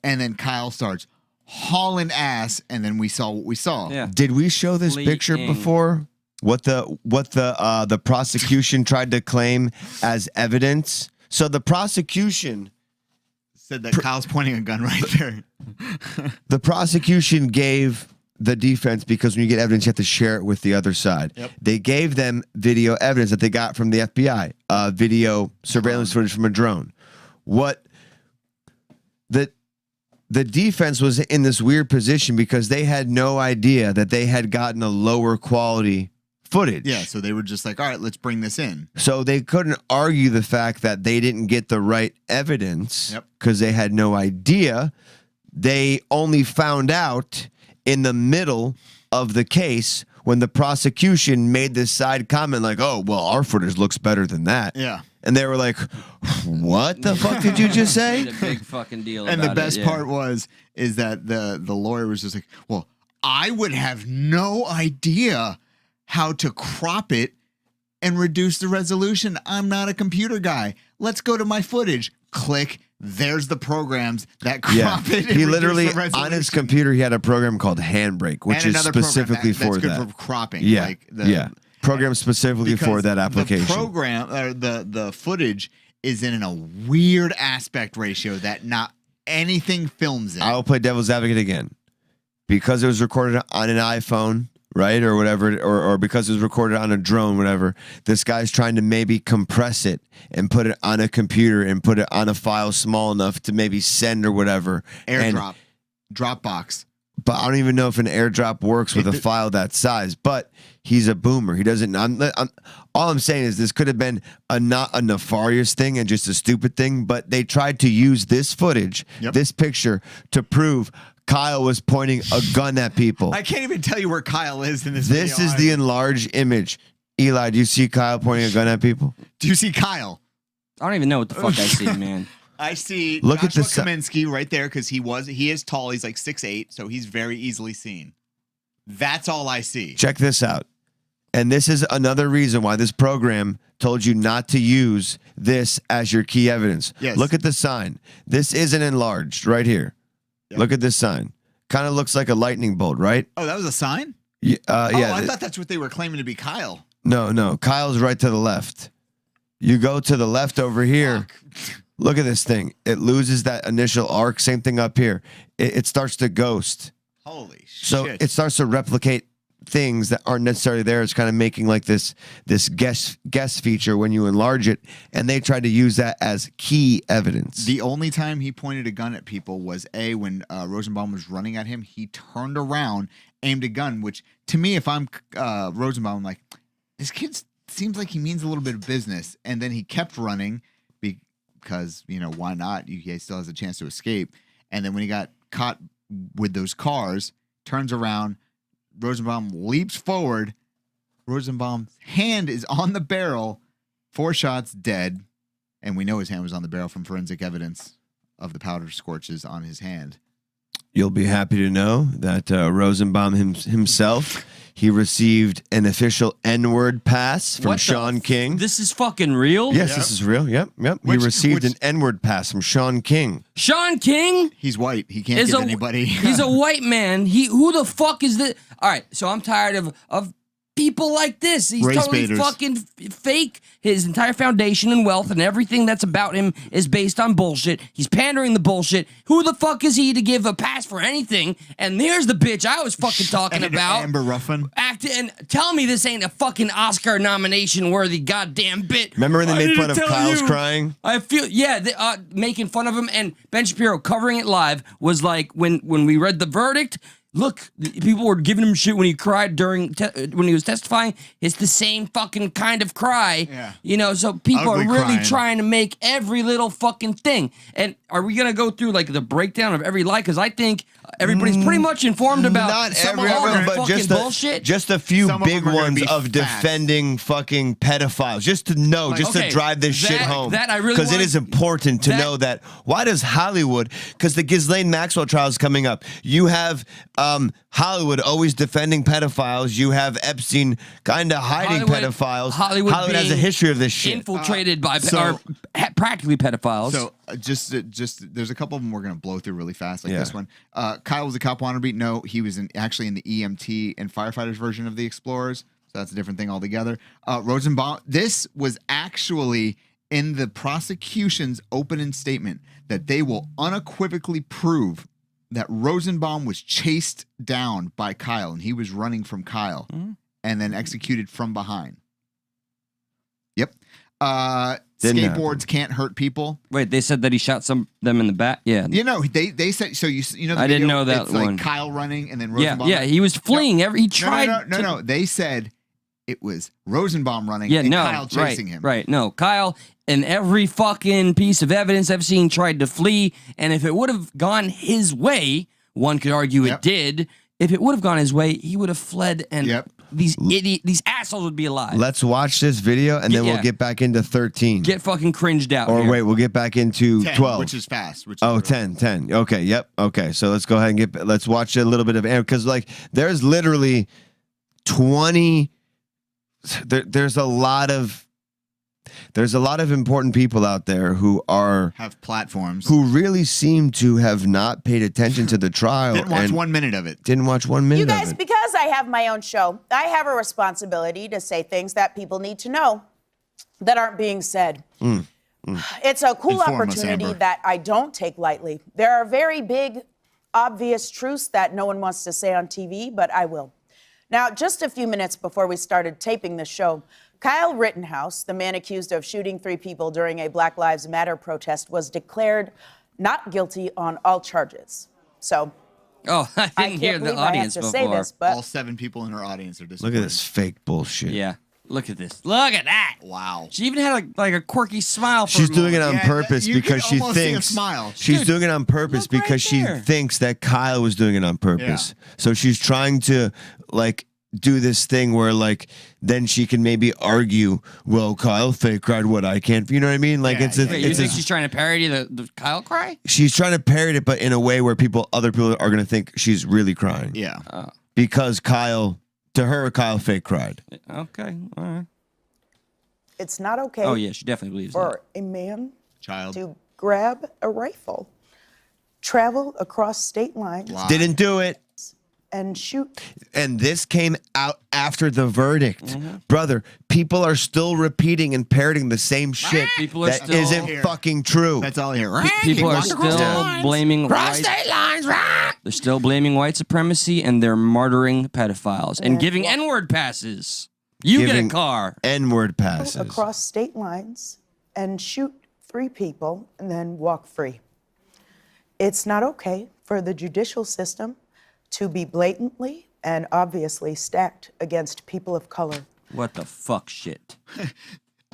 and then Kyle starts hauling ass, and then we saw what we saw. Yeah. Did we show this picture Fleeing. before? What the prosecution tried to claim as evidence? So the prosecution Said that Kyle's pointing a gun right there. the prosecution gave the defense because when you get evidence, you have to share it with the other side. Yep. They gave them video evidence that they got from the FBI, video surveillance footage from a drone. What the defense was in this weird position because they had no idea that they had gotten a lower quality footage. Yeah, so they were just like, all right, let's bring this in. So they couldn't argue the fact that they didn't get the right evidence because they had no idea. They only found out in the middle of the case when the prosecution made this side comment like, oh, well, our footage looks better than that. Yeah. And they were like, what the fuck did you just say? Made a big fucking deal And about the best it, yeah. part is that the lawyer was just like, well, I would have no idea how to crop it and reduce the resolution. I'm not a computer guy. Let's go to my footage. Click. There's the programs that crop it. And He reduce literally, the resolution. on his computer, he had a program called Handbrake, which And is another program specifically that's for good that. for cropping. Yeah, Like the, program specifically for because that application. The program or the footage is in a weird aspect ratio that not anything films in. I will play devil's advocate again. Because it was recorded on an iPhone, right, or whatever, or because it was recorded on a drone, whatever, this guy's trying to maybe compress it and put it on a computer and put it on a file small enough to maybe send or whatever. AirDrop, Dropbox. But I don't even know if an AirDrop works with a file that size. But he's a boomer. He doesn't. All I'm saying is this could have been not a nefarious thing and just a stupid thing. But they tried to use this footage, this picture, to prove Kyle was pointing a gun at people. I can't even tell you where Kyle is in this This video. is the enlarged image. Eli, do you see Kyle pointing a gun at people? Do you see Kyle? I don't even know what the fuck I see, man. I see Look Joshua at the Kaminsky right there because he is tall. He's like 6'8", so he's very easily seen. That's all I see. Check this out. And this is another reason why this program told you not to use this as your key evidence. Yes. Look at the sign. This isn't enlarged right here. Yep. Look at this sign. Kind of looks like a lightning bolt, right? Oh, that was a sign? Yeah. Oh, I thought that's what they were claiming to be Kyle. No. Kyle's right to the left. You go to the left over here. Look at this thing. It loses that initial arc. Same thing up here. It starts to ghost. Holy shit. So it starts to replicate things that aren't necessarily there. It's kind of making like this guess feature when you enlarge it, and they tried to use that as key evidence. The only time he pointed a gun at people was when Rosenbaum was running at him. He turned around, aimed a gun, which to me, if I'm Rosenbaum, I'm like, this kid seems like he means a little bit of business. And then he kept running because, why not? He still has a chance to escape. And then when he got caught with those cars, turns around, Rosenbaum leaps forward. Rosenbaum's hand is on the barrel. 4 shots, dead. And we know his hand was on the barrel from forensic evidence of the powder scorches on his hand. You'll be happy to know that Rosenbaum himself, he received an official N-word pass from Sean King. This is fucking real? Yes, this is real. Yep. He received an N-word pass from Sean King. Sean King? He's white. He can't get anybody. He's a white man. Who the fuck is this? All right, so I'm tired of people like this. He's Race totally baiters. fucking fake. His entire foundation and wealth and everything that's about him is based on bullshit. He's pandering the bullshit. Who the fuck is he to give a pass for anything? And there's the bitch I was fucking talking about. Amber Ruffin. And tell me this ain't a fucking Oscar nomination worthy goddamn bit. Remember when they I made need fun to of tell Kyle's you. crying? I feel, making fun of him, and Ben Shapiro covering it live was like when we read the verdict. Look, people were giving him shit when he cried when he was testifying. It's the same fucking kind of cry. Yeah. So people Ugly are really crying. trying to make every little fucking thing. And are we going to go through like the breakdown of every lie? Because I think everybody's pretty much informed about Not some every of all the but fucking bullshit. just a few Some of big them are gonna ones be of fast. defending fucking pedophiles. Just to know, just okay, to drive this shit home. that I really because it want- is important to that- know that. Why does Hollywood? Because the Ghislaine Maxwell trial is coming up. You have Hollywood always defending pedophiles. You have Epstein kind of hiding pedophiles. Hollywood has a being history of this shit. infiltrated by so- practically pedophiles. So just there's a couple of them we're gonna blow through really fast, like Yeah. this one. Kyle was a cop wannabe. No, he was actually in the EMT and firefighters version of the Explorers. So that's a different thing altogether. Rosenbaum. This was actually in the prosecution's opening statement that they will unequivocally prove that Rosenbaum was chased down by Kyle, and he was running from Kyle, and then executed from behind. Yep. Skateboards can't hurt people. Wait, they said that he shot them in the back. Yeah. You know, they said so. You know, the I didn't video, know that it's one. Like Kyle running, and then Rosenbaum. Yeah, he was fleeing. He tried. No. They said it was Rosenbaum running. Yeah, and no, Kyle chasing him. Right. No, Kyle. And every fucking piece of evidence I've seen tried to flee. And if it would have gone his way, one could argue it did. If it would have gone his way, he would have fled, and these assholes would be alive. Let's watch this video, and then we'll get back into 13. Get fucking cringed out. Or here. wait, we'll get back into 10, 12, which is fast. 10. Okay, yep. Okay, so let's go ahead and let's watch a little bit of because like there's literally 20. There's a lot of important people out there who have platforms, who really seem to have not paid attention to the trial. Didn't watch 1 minute of it. Didn't watch 1 minute You guys, of it. because I have my own show, I have a responsibility to say things that people need to know that aren't being said. It's a cool Inform us, opportunity Amber. that I don't take lightly. There are very big, obvious truths that no one wants to say on TV, but I will. Now, just a few minutes before we started taping the show, Kyle Rittenhouse, the man accused of shooting 3 people during a Black Lives Matter protest, was declared not guilty on all charges. So, I didn't hear the audience I have to before. say this, but all 7 people in our audience are Look disappointed. at this fake bullshit. Yeah. Look at this. Look at that. Wow. She even had like a quirky smile. For She's a doing it moment. on purpose you because can she almost see a thinks smile. she's doing it on purpose because she thinks that Kyle was doing it on purpose. So she's trying to like do this thing where like then she can maybe argue, well, Kyle fake cried, what I can't. You know what I mean? Like Wait, you think she's trying to parody the Kyle cry? she's trying to parrot it, but in a way where other people are going to think she's really crying. Yeah. Because Kyle fake cried. Okay. All right. it's not okay Oh yeah, she definitely believes that. for a man Child. to grab a rifle, travel across state lines, Didn't do it. and shoot. And this came out after the verdict. Brother, people are still repeating and parroting the same shit People are that still isn't fucking true. That's all I hear. People are still blaming white. They're still blaming white supremacy, and they're martyring pedophiles and giving N-word passes. You get a Giving car. N-word passes. Across state lines and shoot 3 people and then walk free. It's not okay for the judicial system to be blatantly and obviously stacked against people of color. What the fuck shit?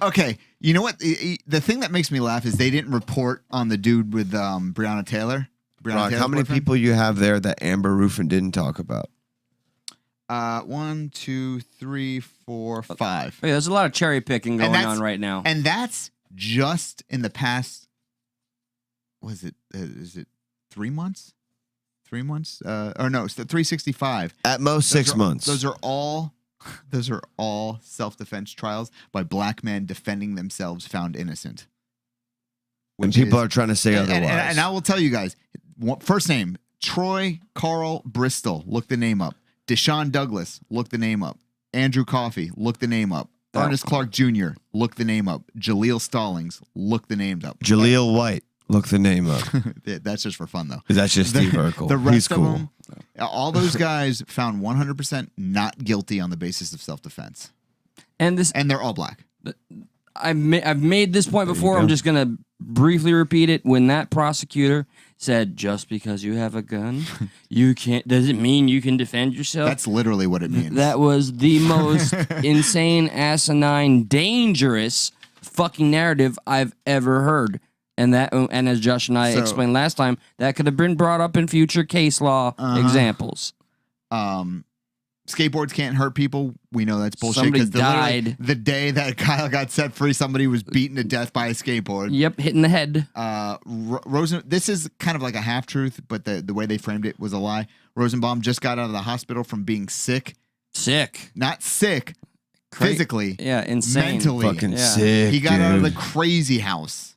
Okay, you know what? The thing that makes me laugh is they didn't report on the dude with Breonna Taylor. Rock, how many people you have there that Amber Ruffin didn't talk about? 1, 2, 3, 4, 5. Hey, there's a lot of cherry picking going on right now. And that's just in the past. Was it? Is it 3 months? 3 months? Or no, it's the 365. At most 6 months. Those are all self-defense trials by black men defending themselves found innocent. When people are trying to say otherwise. And I will tell you guys, first name, Troy Carl Bristol. Look the name up. Deshaun Douglas. Look the name up. Andrew Coffey. Look the name up. Ernest Clark Jr. Look the name up. Jaleel Stallings. Look the names up. Jaleel White. Look the name up. That's just for fun, though. That's just Steve Urkel. The rest He's cool. of them, all those guys found 100% not guilty on the basis of self-defense. And they're all black. I've made this point before. I'm just gonna briefly repeat it. When that prosecutor said, "Just because you have a gun, you can't," does it mean you can defend yourself? That's literally what it means. That was the most insane, asinine, dangerous fucking narrative I've ever heard. And as Josh and I explained last time, that could have been brought up in future case law examples. Skateboards can't hurt people. We know that's bullshit. Somebody 'cause died. the day that Kyle got set free, somebody was beaten to death by a skateboard. Yep, hitting the head. This is kind of like a half truth, but the way they framed it was a lie. Rosenbaum just got out of the hospital from being sick. Not sick. Physically. Yeah, insane. Mentally. Fucking sick. He got out of the dude. crazy house.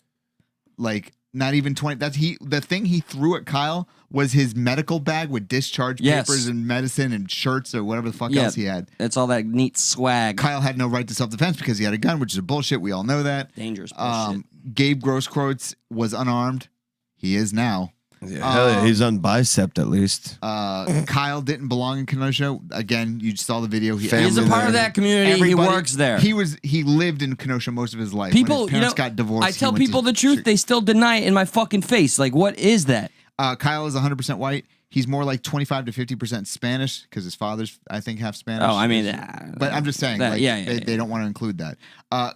Like, not even 20. The thing he threw at Kyle was his medical bag with discharge papers and medicine and shirts or whatever the fuck else he had. It's all that neat swag. Kyle had no right to self-defense because he had a gun, which is a bullshit. We all know that. Dangerous bullshit. Gabe Grosskreutz was unarmed. He is now. Yeah, hell yeah, he's on bicep at least. Kyle didn't belong in Kenosha. Again, you saw the video. He's a part of that community. He works there. He lived in Kenosha most of his life. People, when his parents got divorced. I tell people the truth, they still deny it in my fucking face. Like, what is that? Kyle is 100% white. He's more like 25 to 50% Spanish because his father's, I think, half Spanish. Oh, I mean, but I'm just saying, they don't want to include that.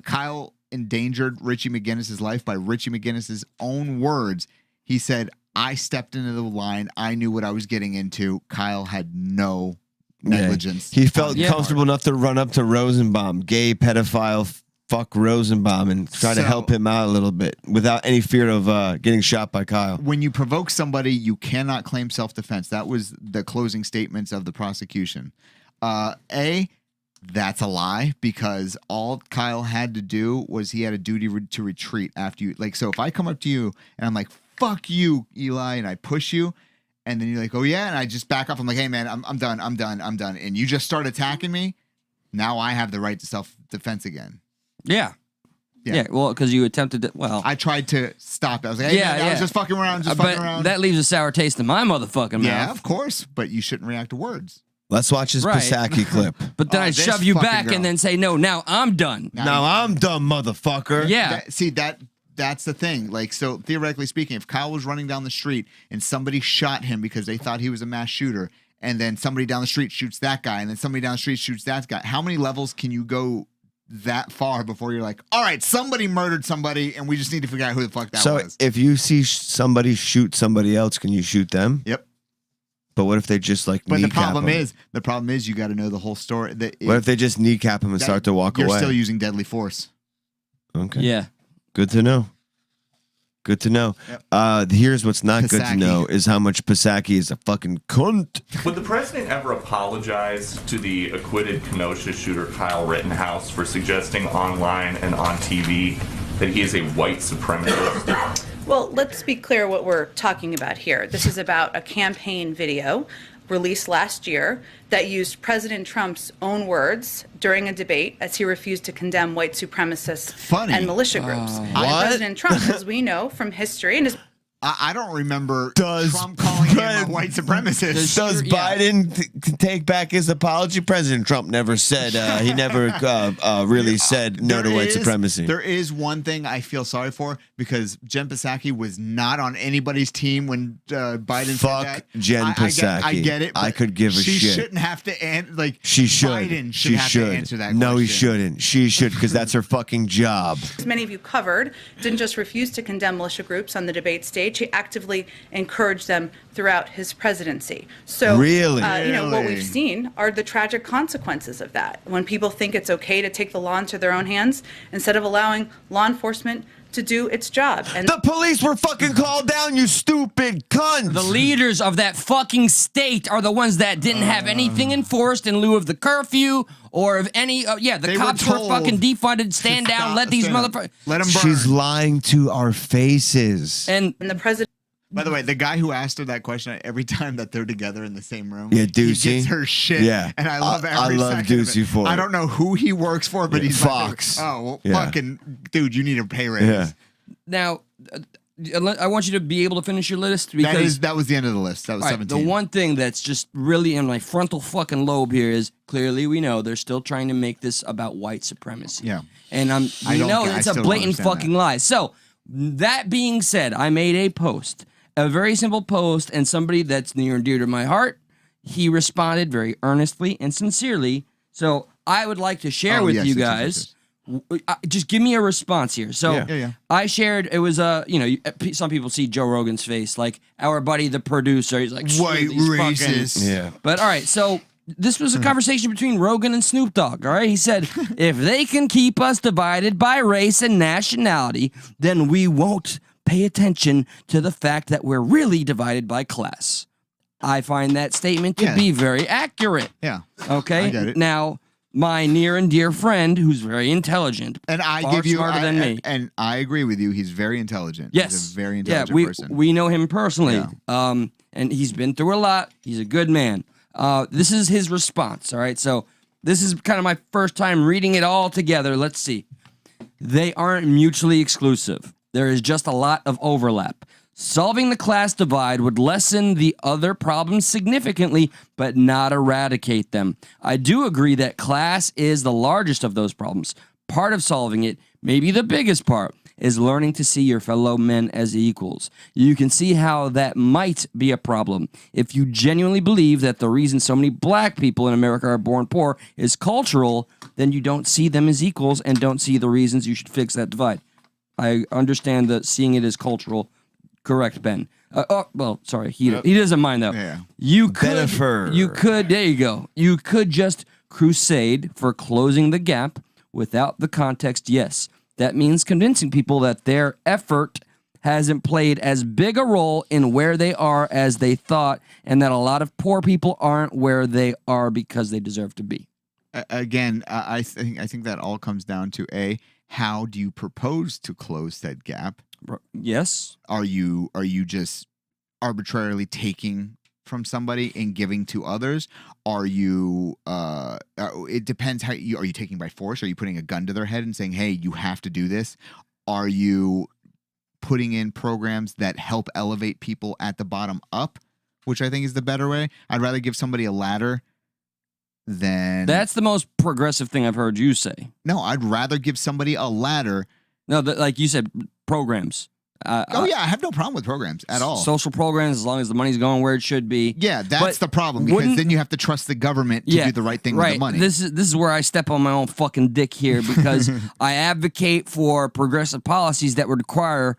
Kyle endangered Richie McGinnis's life by Richie McGinnis's own words. He said, I stepped into the line. I knew what I was getting into. Kyle had no negligence. He felt comfortable enough to run up to Rosenbaum, gay pedophile, fuck Rosenbaum, and try to help him out a little bit without any fear of getting shot by Kyle. When you provoke somebody, you cannot claim self-defense. That was the closing statements of the prosecution. That's a lie, because all Kyle had to do was he had a duty to retreat after you. Like, so if I come up to you and I'm like, fuck you, Eli, and I push you, and then you're like, oh yeah, and I just back up. I'm like, hey man, I'm done. And you just start attacking me. Now I have the right to self-defense again. Yeah. Well, because you attempted to. Well, I tried to stop it. I was like, hey, man, I was just fucking around, That leaves a sour taste in my motherfucking mouth. Yeah, of course, but you shouldn't react to words. Let's watch this Psaki clip. But then I'd shove you back and then say, no, now I'm done. Now I'm done, motherfucker. Yeah. That's the thing. Like, so theoretically speaking, if Kyle was running down the street and somebody shot him because they thought he was a mass shooter, and then somebody down the street shoots that guy, and then somebody down the street shoots that guy, how many levels can you go that far before you're like, all right, somebody murdered somebody, and we just need to figure out who the fuck that was? So if you see somebody shoot somebody else, can you shoot them? Yep. But what if they just like But kneecap the problem is you got to know the whole story. What if they just kneecap him and start to walk away? You're still using deadly force. Okay. Yeah. Good to know. Good to know. Yep. Here's what's not good to Psaki. know is how much Psaki is a fucking cunt. Would the president ever apologize to the acquitted Kenosha shooter Kyle Rittenhouse for suggesting online and on TV that he is a white supremacist? Well, let's be clear what we're talking about here. This is about a campaign video released last year that used President Trump's own words during a debate as he refused to condemn white supremacists and militia groups. And President Trump, as we know from history, and I don't remember Trump calling him a white supremacist. Does Biden take back his apology? President Trump never said, he never really said no to white supremacy. There is one thing I feel sorry for, because Jen Psaki was not on anybody's team when Biden said that. Jen Psaki. I get it. I could give a shit. She shouldn't have to she should. Biden should have to answer that question. No, he shouldn't. She should, because that's her fucking job. as many of you covered, didn't just refuse to condemn militia groups on the debate stage, he actively encouraged them throughout his presidency. So, Really? What we've seen are the tragic consequences of that. When people think it's okay to take the law into their own hands, instead of allowing law enforcement to do its job. And the police were fucking called down, you stupid cunts. The leaders of that fucking state are the ones that didn't have anything enforced in lieu of the curfew or of any. The cops were fucking defunded. Stand down. Let these motherfuckers. Let them burn. She's lying to our faces. And the president. By the way, the guy who asked her that question, every time that they're together in the same room, Yeah, Ducey. he gets her shit. Yeah. And I love every I love second of Ducey it. for it. I don't know who he works for, but he's Fox. Like, oh, well, Yeah. fucking dude, you need a pay raise. Yeah. Now, I want you to be able to finish your list, because that was the end of the list. That was 17. The one thing that's just really in my frontal fucking lobe here is clearly we know they're still trying to make this about white supremacy. Yeah. And we know it's a blatant fucking lie. So, that being said, I made a post, a very simple post, and somebody that's near and dear to my heart, he responded very earnestly and sincerely. So, I would like to share with you guys. Just give me a response here. So I shared, it was some people see Joe Rogan's face, like our buddy the producer, he's like white racist. Yeah. But all right, so this was a conversation between Rogan and Snoop Dogg. All right, he said, if they can keep us divided by race and nationality, then we won't pay attention to the fact that we're really divided by class. I find that statement to be very accurate. Yeah. Okay. I get it. Now, my near and dear friend, who's very intelligent, and I far give you smarter than me, and I agree with you. He's very intelligent. Yes, he's a very intelligent person. We know him personally, Yeah. and he's been through a lot. He's a good man. This is his response. All right, so this is kind of my first time reading it all together. Let's see. They aren't mutually exclusive. There is just a lot of overlap. Solving the class divide would lessen the other problems significantly, but not eradicate them. I do agree that class is the largest of those problems. Part of solving it, maybe the biggest part, is learning to see your fellow men as equals. You can see how that might be a problem. If you genuinely believe that the reason so many black people in America are born poor is cultural, then you don't see them as equals and don't see the reasons you should fix that divide. I understand that seeing it as cultural. Correct, Ben. Sorry, he doesn't mind though. Yeah. You could, there you go. You could just crusade for closing the gap without the context, yes. That means convincing people that their effort hasn't played as big a role in where they are as they thought, and that a lot of poor people aren't where they are because they deserve to be. Again, I think that all comes down to how do you propose to close that gap? Yes. Are you just arbitrarily taking from somebody and giving to others? Are you it depends how you are you taking by force? Are you putting a gun to their head and saying, "Hey, you have to do this"? Are you putting in programs that help elevate people at the bottom up, which I think is the better way? I'd rather give somebody a ladder than That's the most progressive thing I've heard you say. No, I'd rather give somebody a ladder. No, like you said, programs. I have no problem with programs at all. Social programs, as long as the money's going where it should be. Yeah, that's the problem, because then you have to trust the government to do the right thing with the money. This is where I step on my own fucking dick here, because I advocate for progressive policies that would require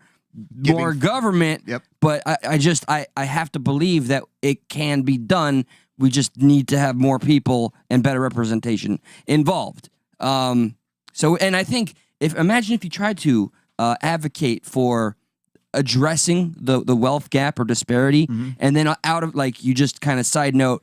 more government. Yep. But I have to believe that it can be done. We just need to have more people and better representation involved. And I think imagine if you tried to advocate for addressing the wealth gap or disparity, and then out of you just kind of side note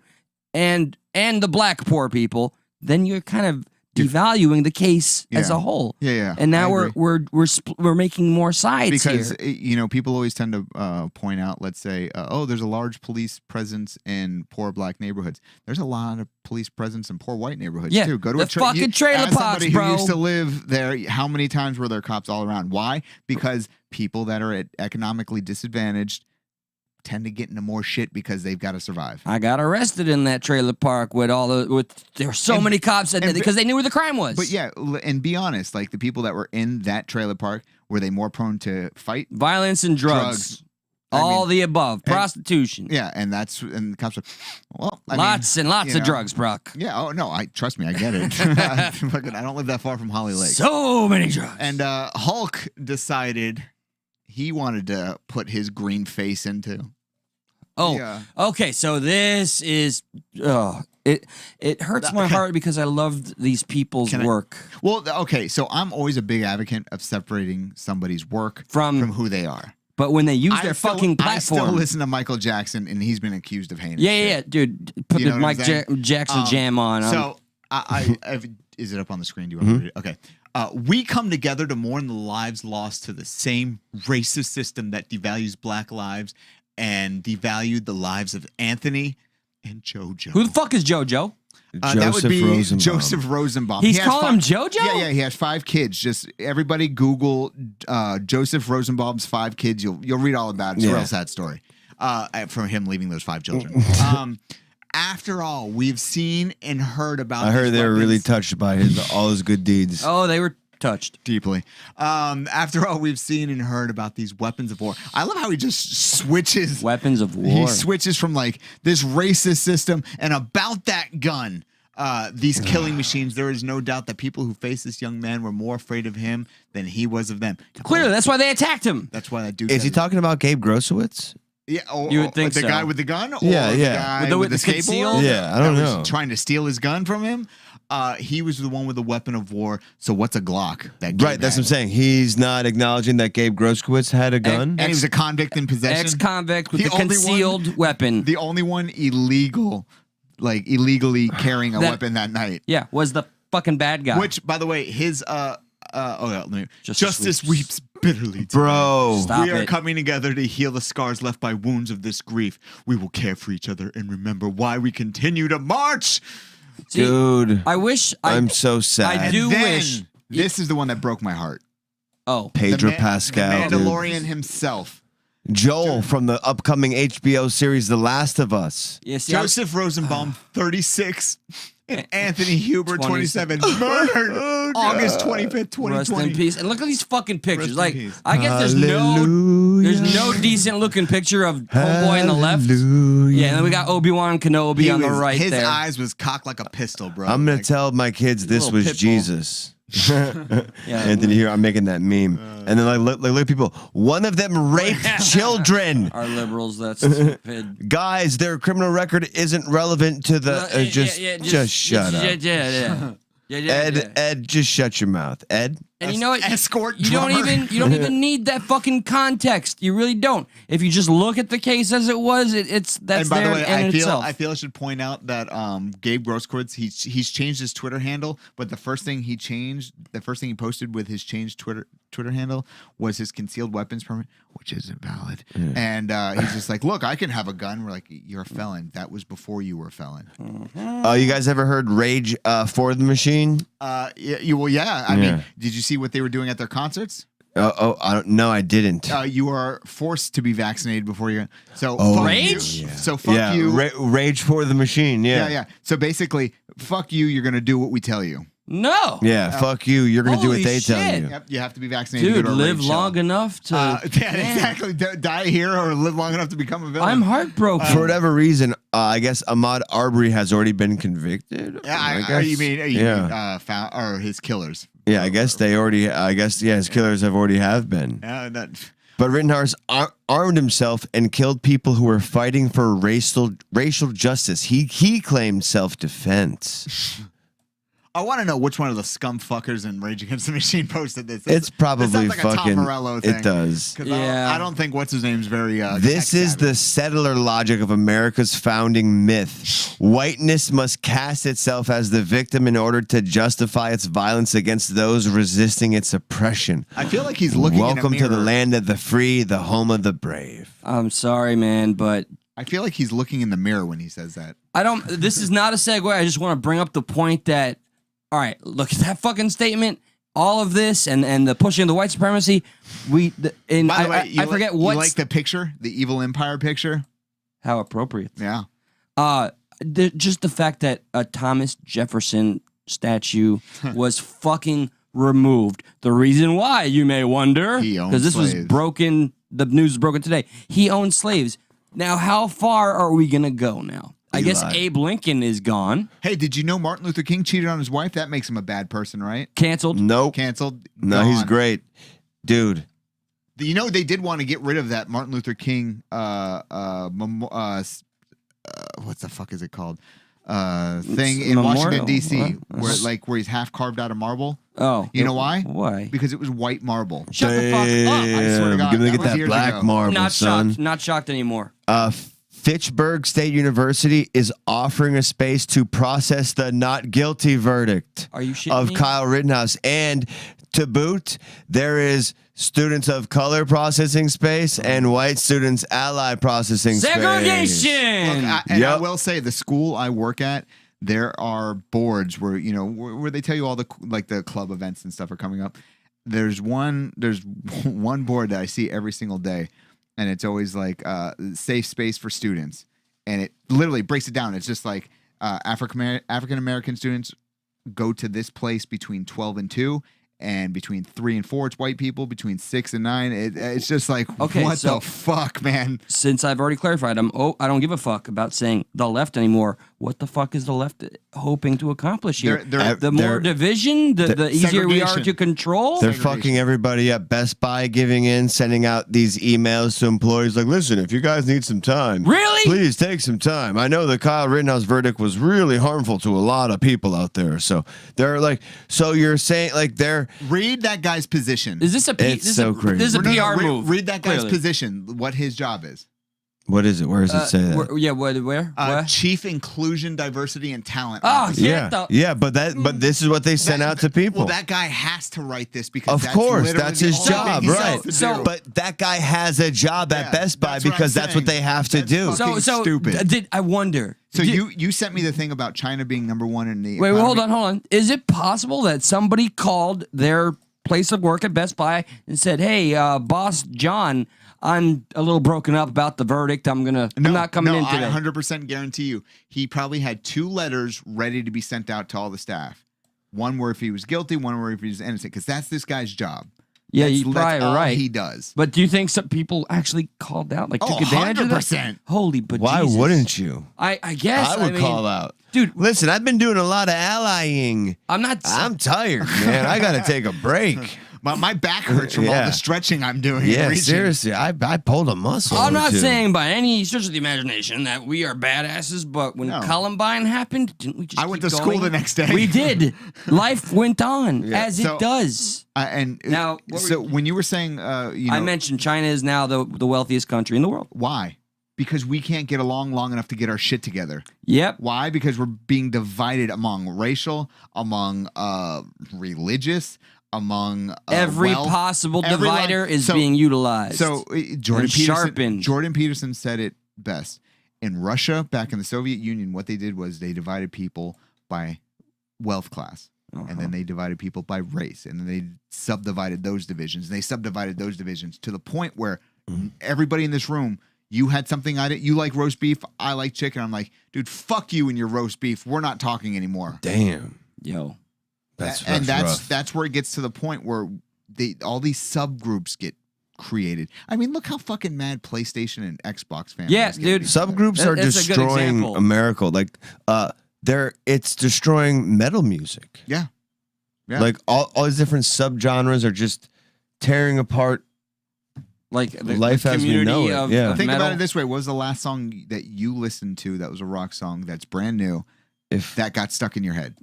and the black poor people, then you're kind of devaluing the case as a whole. Yeah. And now we're making more sides because here. People always tend to point out, let's say, there's a large police presence in poor black neighborhoods. There's a lot of police presence in poor white neighborhoods too. Go to the fucking trailer parks, somebody bro. who used to live there, how many times were there cops all around? Why? Because people that are economically disadvantaged tend to get into more shit because they've got to survive. I got arrested in that trailer park with there were so many cops because they knew where the crime was. But yeah, and be honest, the people that were in that trailer park, were they more prone to fight? Violence and drugs. All the above. Prostitution. Yeah, and the cops are, lots of drugs, Brock. Yeah, trust me, I get it. I don't live that far from Holly Lake. So many drugs. And Hulk decided he wanted to put his green face into. Okay. So this is it hurts my heart because I loved these people's work. So I'm always a big advocate of separating somebody's work from who they are. But when they use their fucking platform, I still listen to Michael Jackson, and he's been accused of hating. Yeah, dude. Put the Mike Jackson jam on. So is it up on the screen? Do you want me to read it? Okay. We come together to mourn the lives lost to the same racist system that devalues black lives and devalued the lives of Anthony and JoJo. Who the fuck is JoJo? That would be Rosenbaum. Joseph Rosenbaum. He's calling him JoJo? Yeah, he has 5 kids. Just everybody Google Joseph Rosenbaum's 5 kids. You'll read all about it. It's a real sad story from him leaving those 5 children. After all, we've seen and heard about. I heard they were really touched by all his good deeds. Oh, they were touched deeply. After all, we've seen and heard about these weapons of war. I love how he just switches. Weapons of war. He switches from this racist system and about that gun. These killing machines. There is no doubt that people who faced this young man were more afraid of him than he was of them. Clearly, that's why they attacked him. That's why that dude. Is he talking about Gabe Grosowitz? Yeah, you would think the guy with the gun. Or yeah. The guy with the skateboard. Yeah, I don't know. Was trying to steal his gun from him. He was the one with the weapon of war. So what's a Glock? That Gabe right. That's what I'm saying. He's not acknowledging that Gabe Groskowitz had a gun, and he was a convict in possession. Ex-convict with a concealed weapon. The only one illegally carrying a weapon that night. Yeah, was the fucking bad guy. Which, by the way, his Justice weeps bitterly. Bro. Stop we are it. coming together to heal the scars left by wounds of this grief. We will care for each other and remember why we continue to march. See, dude, I wish I'm so sad. I do wish. This is the one that broke my heart. Oh, Pedro Pascal, the Mandalorian himself Joel from the upcoming HBO series The Last of Us. Yes, Joseph Rosenbaum, 36. And Anthony Huber, 27. Murdered August 25th, 2020. Rest in peace. And look at these fucking pictures. Rest in Like, peace. I guess there's no decent looking picture of Homeboy on the left. Yeah, and then we got Obi-Wan Kenobi on the right his there. eyes was cocked like a pistol, bro. I'm going to tell my kids this was Jesus. Anthony here, I'm making that meme. And then look at people. One of them raped children. Our liberals, that's stupid. Guys, their criminal record isn't relevant to the. Just shut up. Ed, just shut your mouth, Ed. And you know what? Escort you don't even need that fucking context. You really don't. If you just look at the case as it was, that's and by there the way, in itself. I feel I should point out that Gabe Grosskreutz, he's changed his Twitter handle, but the first thing he posted with his changed Twitter handle was his concealed weapons permit, which isn't valid. And he's just like, look, I can have a gun. We're like, you're a felon. That was before you were a felon. You guys ever heard Rage for the Machine? Yeah. I mean, did you see what they were doing at their concerts? I don't know. I didn't. You are forced to be vaccinated before you. So Rage. You. So fuck you. Rage for the Machine. Yeah. So basically, fuck you. You're gonna do what we tell you. No. Yeah. Fuck you. You're gonna do what they tell you. Yep, you have to be vaccinated. Dude, to go to a live rage long show. enough to. Yeah, exactly. Die here or live long enough to become a villain. I'm heartbroken. For whatever reason, I guess Ahmaud Arbery has already been convicted. You mean or his killers? Yeah, I guess they already. His killers have already been. But Rittenhouse armed himself and killed people who were fighting for racial justice. He claimed self-defense. I want to know which one of the scum fuckers in Rage Against the Machine posted this. It's probably this sounds like fucking. a Tom Morello thing. It does. I don't think what's his name's very. This is the settler logic of America's founding myth. Whiteness must cast itself as the victim in order to justify its violence against those resisting its oppression. I feel like he's looking. Welcome in a mirror. to the land of the free, the home of the brave. I'm sorry, man, but I feel like he's looking in the mirror when he says that. This is not a segue. I just want to bring up the point that. All right, look at that fucking statement. All of this and the pushing of the white supremacy. By the way, I forget what. You like the picture, the evil empire picture? How appropriate. Yeah. Just the fact that a Thomas Jefferson statue was fucking removed. The reason why, you may wonder, because this was broken. The news was broken today. He owned slaves. Now, how far are we gonna go now? I guess Abe Lincoln is gone. Hey, did you know Martin Luther King cheated on his wife? That makes him a bad person, right? Canceled? Nope. Canceled? No, Gone. he's great. Dude. You know, they did want to get rid of that Martin Luther King, what the fuck is it called? Thing in Washington, D.C., where he's half carved out of marble. Oh. You know why? Why? Because it was white marble. Shut the fuck up. I swear to God. Give me that black marble, Not son. shocked. Not shocked anymore. Fitchburg State University is offering a space to process the not guilty verdict of Kyle Rittenhouse. And to boot, there is students of color processing space and white students ally processing Segregation! space. Look, I will say the school I work at, there are boards where, where they tell you all the club events and stuff are coming up. There's one board that I see every single day. And it's always like safe space for students. And it literally breaks it down. It's just like African-American students go to this place between 12 and 2. And between 3 and 4, it's white people. Between 6 and 9, it's just like, what the fuck, man? Since I've already clarified, I don't give a fuck about saying the left anymore. What the fuck is the left hoping to accomplish here? The more division, the easier we are to control? They're fucking everybody up. Best Buy giving in, sending out these emails to employees like, listen, if you guys need some time, please take some time. I know the Kyle Rittenhouse verdict was really harmful to a lot of people out there. So they're like, so you're saying like they're... Read that guy's position. Is this a crazy? This is a PR move. Read that guy's position, what his job is. What is it? Where does it say that? Where? Chief Inclusion, Diversity, and Talent. Oh, yeah, but this is what they sent out to people. Well, that guy has to write this because of course that's his job, right? But that guy has a job at Best Buy because that's what they have to do. So stupid. I wonder. So you sent me the thing about China being #1 in the wait, hold on. Is it possible that somebody called their place of work at Best Buy and said, "Hey, Boss John, I'm a little broken up about the verdict. I'm not coming in today. I 100% guarantee you, he probably had 2 letters ready to be sent out to all the staff. One where if he was guilty, one where if he was innocent, because that's this guy's job. Yeah, you're probably all right. He does. But do you think some people actually called out, like took advantage of that? 100%. Holy, but why Jesus. wouldn't you? I guess I would call out. Dude, listen, I've been doing a lot of allying. I'm tired, man. I got to take a break. My back hurts from all the stretching I'm doing. Yeah, seriously. I pulled a muscle. I'm not saying by any stretch of the imagination that we are badasses, but when Columbine happened, didn't we just I went keep to going? school the next day. We did. Life went on as it does. And now, when you were saying, I mentioned China is now the wealthiest country in the world. Why? Because we can't get along long enough to get our shit together. Yep. Why? Because we're being divided among racial, among religious, among every possible divider is being utilized. So Jordan Peterson said it best. In Russia, back in the Soviet Union, what they did was they divided people by wealth class. And then they divided people by race. And then they subdivided those divisions. And they subdivided those divisions to the point where everybody in this room, you had something I didn't. You like roast beef. I like chicken. I'm like, dude, fuck you and your roast beef. We're not talking anymore. Damn. Yo. That's where it gets to the point where all these subgroups get created. I mean, look how fucking mad PlayStation and Xbox fans. Yeah, dude. Subgroups are destroying America. Like, it's destroying metal music. Yeah. Like all these different subgenres are just tearing apart. Like life as we know it. Think about it this way: what was the last song that you listened to that was a rock song that's brand new? If that got stuck in your head.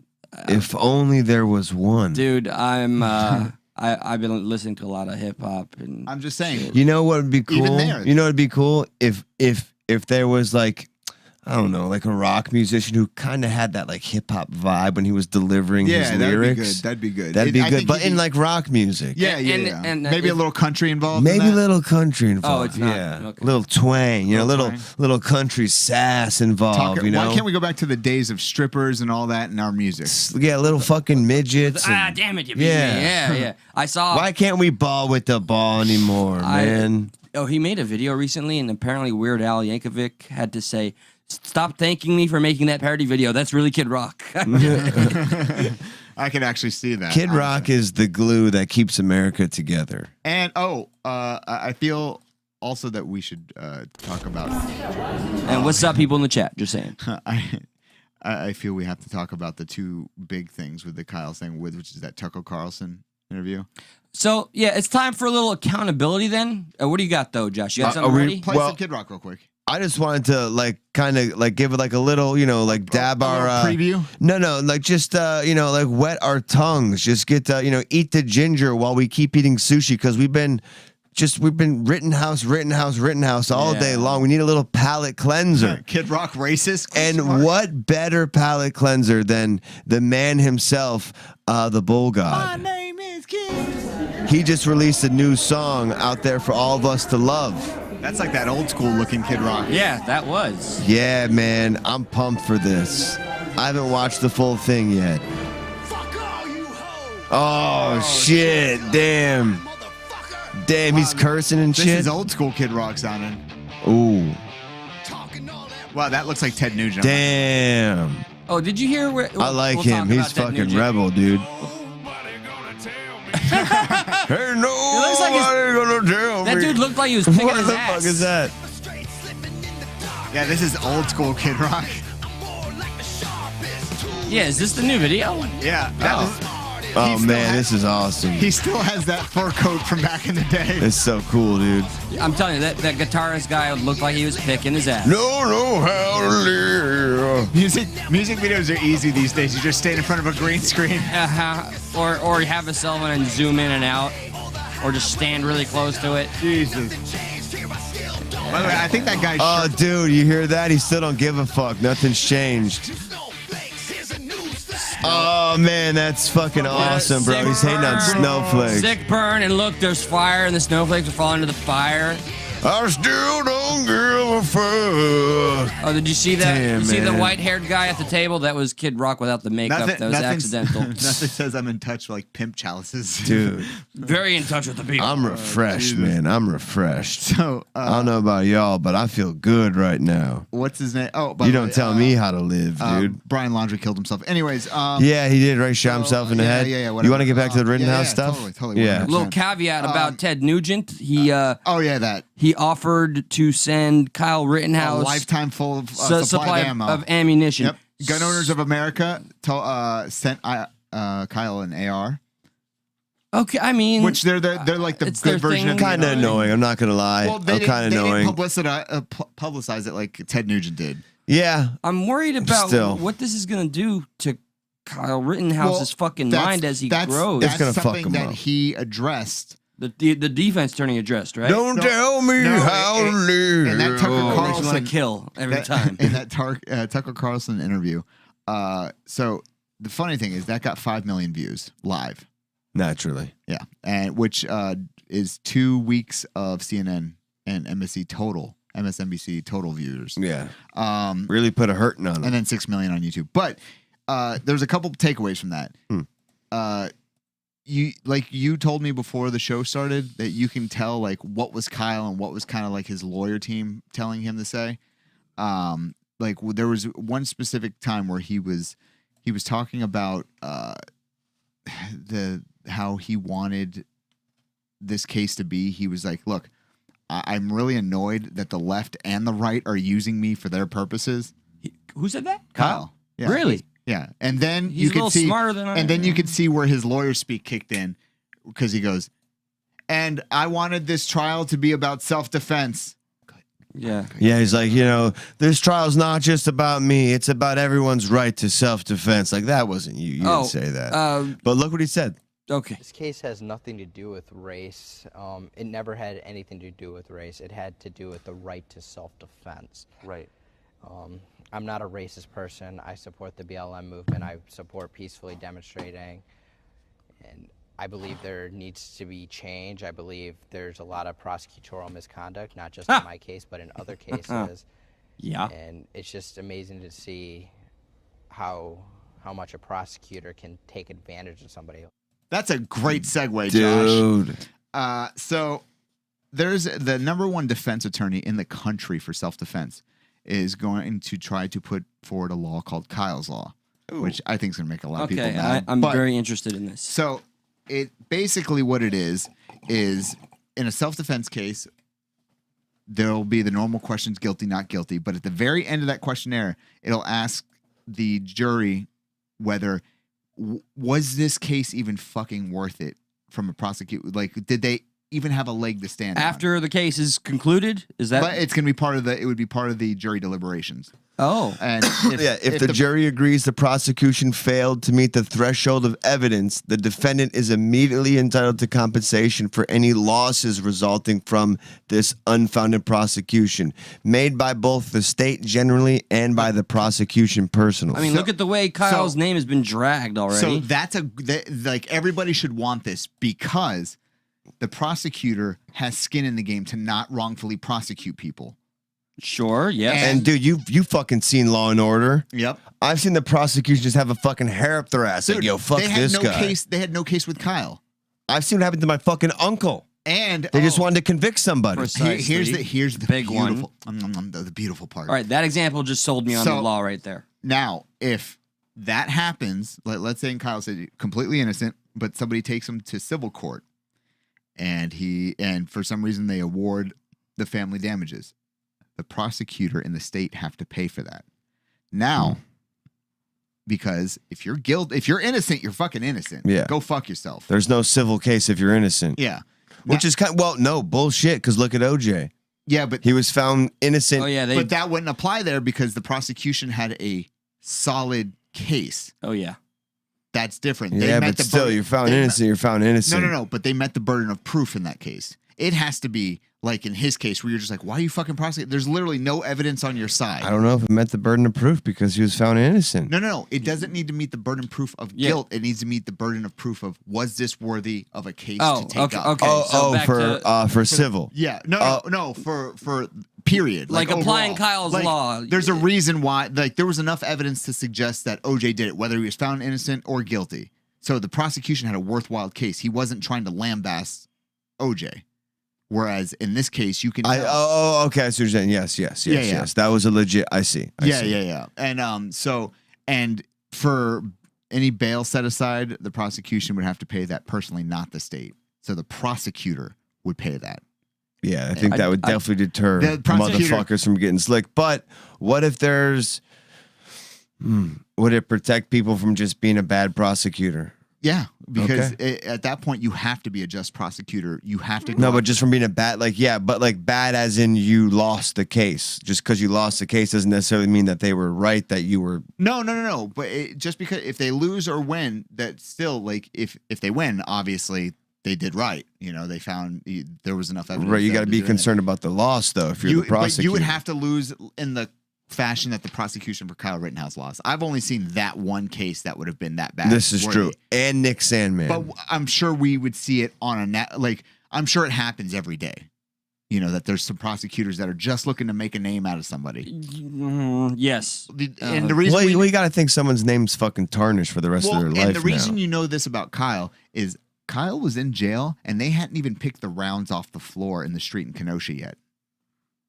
If only there was one. Dude, I've been listening to a lot of hip hop, and I'm just saying. You know what would be cool? Even there. You know what would be cool if there was like, I don't know, like a rock musician who kind of had that like hip hop vibe when he was delivering his lyrics. That'd be good. That'd be good. But in like rock music. Yeah. And maybe a little country involved. Maybe a little country involved. Oh, it's not. Yeah. Okay. Little twang. You know, little country sass involved. You know. Why can't we go back to the days of strippers and all that in our music? Yeah, little fucking midgets. Damn it, you beat me. Yeah. I saw. Why can't we ball with the ball anymore, man? He made a video recently, and apparently Weird Al Yankovic had to say, "Stop thanking me for making that parody video. That's really Kid Rock." I can actually see that. Kid Rock is the glue that keeps America together. And I feel also that we should talk about. And what's up, people in the chat? Just saying. I feel we have to talk about the 2 big things with the Kyle thing, which is that Tucker Carlson interview. So yeah, it's time for a little accountability. Then, what do you got though, Josh? You got something ready? Play some Kid Rock real quick. I just wanted to like kind of like give it like a little, dab our preview. No, like just like wet our tongues. Just get eat the ginger while we keep eating sushi because we've been Rittenhouse all day long. We need a little palate cleanser. Kid Rock racist. And what better palate cleanser than the man himself, the Bull God? My name is Kid. He just released a new song out there for all of us to love. That's like that old school looking Kid Rock. Yeah, that was. Yeah, man, I'm pumped for this. I haven't watched the full thing yet. Oh, shit, damn. Damn, he's cursing and shit. This is old school Kid Rock sounding. Ooh. Wow, that looks like Ted Nugent. Damn. Oh, did you hear where? I like him. He's fucking rebel, dude. Hey, nobody gonna tell me. That dude looked like he was picking what his the ass. fuck is that? Yeah, this is old school Kid Rock. Yeah, is this the new video? Yeah. Oh man, this is awesome. He still has that fur coat from back in the day. It's so cool, dude. I'm telling you, that guitarist guy looked like he was picking his ass. No, how to live. Music videos are easy these days. You just stand in front of a green screen. Or you have a cell phone and zoom in and out. Or just stand really close to it. Jesus. By the way, I think that guy. Oh, dude, you hear that? He still don't give a fuck. Nothing's changed. Oh man, that's fucking awesome, bro. He's hating on snowflakes. Sick burn, and look, there's fire, and the snowflakes are falling into the fire. I still don't give a fuck. Oh, did you see that? Damn, you see the man. white-haired guy at the table? That was Kid Rock without the makeup. That was accidental. Nothing says I'm in touch with like pimp chalices. Dude. Very in touch with the people. I'm refreshed, man. I'm refreshed. So I don't know about y'all, but I feel good right now. What's his name? Oh, by You the don't way, tell me how to live, dude. Brian Laundrie killed himself. Anyways, Yeah, he did, right? Shot himself in the head. yeah, you whatever. want to get back to the Rittenhouse yeah, stuff? totally, Yeah. Little caveat about Ted Nugent. He that he offered to send Kyle Rittenhouse a lifetime full of supply of ammo. of ammunition. Yep. Gun Owners of America sent Kyle an AR. Okay, I mean, Which they're like the it's their good version thing. of the Kind of annoying. I'm not gonna lie. Well, they kind of annoying. didn't publicize it like Ted Nugent did. Yeah, I'm worried about Still. what this is going to do to Kyle Rittenhouse's fucking mind as he grows. That's gonna fuck something him that up. he addressed. The defense turning addressed, right? Don't tell me how to live. And that Tucker Makes me Carlson want to kill every time. In that Tucker Carlson interview. So the funny thing is that got 5 million views live. Naturally. Yeah, and which is 2 weeks of CNN and MSNBC total viewers. Yeah. Really put a hurting on him. And then 6 million on YouTube. But there's a couple takeaways from that. You told me before the show started that you can tell like what was Kyle and what was kind of like his lawyer team telling him to say. There was one specific time where he was talking about how he wanted this case to be. He was like, look, I'm really annoyed that the left and the right are using me for their purposes. Who said that? Kyle. Yeah. Really? Yeah. And then He's you a could little see, smarter than I and then am. you could see where his lawyer speak kicked in because he goes, and I wanted this trial to be about self-defense. Yeah. Yeah, he's like, this trial's not just about me. It's about everyone's right to self-defense. Like, that wasn't you. You didn't say that. But look what he said. Okay. This case has nothing to do with race. It never had anything to do with race. It had to do with the right to self-defense. Right. I'm not a racist person. I support the BLM movement. I support peacefully demonstrating. And I believe there needs to be change. I believe there's a lot of prosecutorial misconduct, not just in my case, but in other cases. Yeah. And it's just amazing to see how much a prosecutor can take advantage of somebody. That's a great segue, Dude. Josh. So there's the number one defense attorney in the country for self-defense is going to try to put forward a law called Kyle's Law, which I think is going to make a lot of people mad. I'm But- very interested in this. So it basically what it is in a self-defense case, there'll be the normal questions, guilty, not guilty. But at the very end of that questionnaire, it'll ask the jury whether was this case even fucking worth it from a prosecutor? Like, did they even have a leg to stand on? After the case is concluded, is that? But it's going to be it would be part of the jury deliberations. Oh. And If the jury agrees the prosecution failed to meet the threshold of evidence, the defendant is immediately entitled to compensation for any losses resulting from this unfounded prosecution, made by both the state generally and by the prosecution personally. I mean, look at the way Kyle's name has been dragged already. So like everybody should want this because the prosecutor has skin in the game to not wrongfully prosecute people. Sure, yes. And dude, you fucking seen Law and Order. Yep. I've seen the prosecution just have a fucking hair up their ass. Like, yo, fuck this guy. They had no case with Kyle. I've seen what happened to my fucking uncle. And they just wanted to convict somebody. Here's the big beautiful, the beautiful part. All right, that example just sold me on the law right there. Now, if that happens, let's say Kyle said completely innocent, but somebody takes him to civil court, and for some reason they award the family damages. The prosecutor and the state have to pay for that. Now, because if you're innocent, you're fucking innocent. Yeah. Go fuck yourself. There's no civil case if you're innocent. Yeah. Which is no bullshit. Because look at OJ. Yeah, but he was found innocent. Oh yeah, but that wouldn't apply there because the prosecution had a solid case. Oh yeah. That's different. Yeah, but still, you're found innocent. You're found innocent. No. But they met the burden of proof in that case. it has to be like in his case where you're just like, why are you fucking prosecuting? There's literally no evidence on your side. I don't know if it met the burden of proof because he was found innocent. No. It doesn't need to meet the burden of proof of guilt. It needs to meet the burden of proof of, was this worthy of a case to take up? For civil. Yeah. No. For period. Like applying Kyle's law. There's a reason why. Like there was enough evidence to suggest that OJ did it, whether he was found innocent or guilty. So the prosecution had a worthwhile case. He wasn't trying to lambaste OJ. Whereas in this case, you can. Okay. I see what you're saying. Yes. That was a legit. I see. Yeah. And and for any bail set aside, the prosecution would have to pay that personally, not the state. So the prosecutor would pay that. Yeah, I think that would definitely deter motherfuckers from getting slick. But what if there's? Would it protect people from just being a bad prosecutor? Yeah, because at that point you have to be a just prosecutor. You have to. No, but just from being a bad, bad as in you lost the case. Just because you lost the case doesn't necessarily mean that they were right. That you were. No. But just because if they lose or win, that still if they win, obviously they did right. You know, they found there was enough evidence. Right, you got to be concerned about the loss though. If you're the prosecutor, but you would have to lose in the fashion that the prosecution for Kyle Rittenhouse lost. I've only seen that one case that would have been that bad. This is true. And Nick Sandman. But I'm sure we would see it on I'm sure it happens every day. You know, that there's some prosecutors that are just looking to make a name out of somebody. Yes. And the reason you got to think someone's name's fucking tarnished for the rest of their life. And the reason you know this about Kyle is Kyle was in jail and they hadn't even picked the rounds off the floor in the street in Kenosha yet.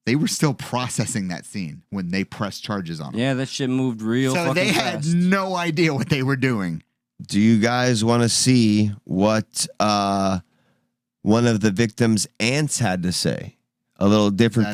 They were still processing that scene when they pressed charges on him. Yeah, that shit moved real fucking fast. So they had no idea what they were doing. Do you guys want to see what one of the victims' aunts had to say? A little different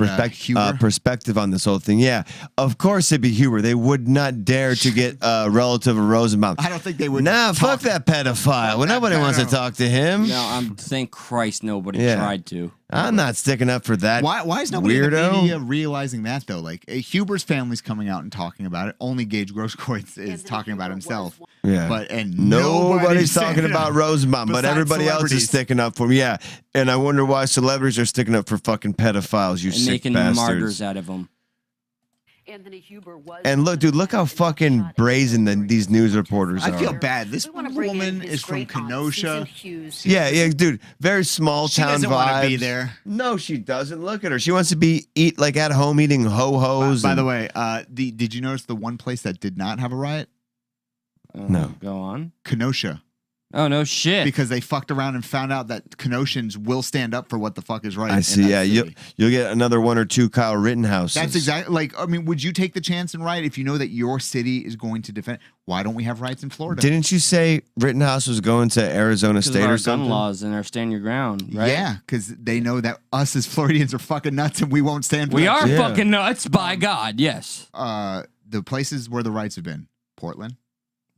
perspective on this whole thing. Yeah, of course it'd be Huber. They would not dare to get a relative of Rosenbaum. I don't think they would. Nah, fuck that pedophile. Well, nobody wants to talk to him. No, thank Christ nobody tried to. I'm not sticking up for that. Why is nobody in the weirdo media realizing that though? Like Huber's family's coming out and talking about it. Only Gage Grosskreutz is talking about himself. Yeah, and nobody's talking about Rosenbaum, but everybody else is sticking up for him. Yeah, and I wonder why celebrities are sticking up for fucking pedophiles. You sick making bastards. martyrs out of them. And look, dude, look how fucking brazen these news reporters are. I feel bad. This woman is from Kenosha. Yeah, dude. Very small town vibes. She doesn't want to be there. No, she doesn't. Look at her. She wants to eat like at home eating ho-hos. By the way, did you notice the one place that did not have a riot? No. Go on. Kenosha. Oh, no shit. Because they fucked around and found out that Kenoshans will stand up for what the fuck is right. I see. Yeah, you'll get another one or two Kyle Rittenhouse. That's exactly would you take the chance and riot if you know that your city is going to defend? Why don't we have riots in Florida? Didn't you say Rittenhouse was going to Arizona State or something? Gun laws and our stand your ground, right? Yeah, because they know that us as Floridians are fucking nuts and we won't stand for We that. are fucking nuts, by God, yes. The places where the riots have been: Portland,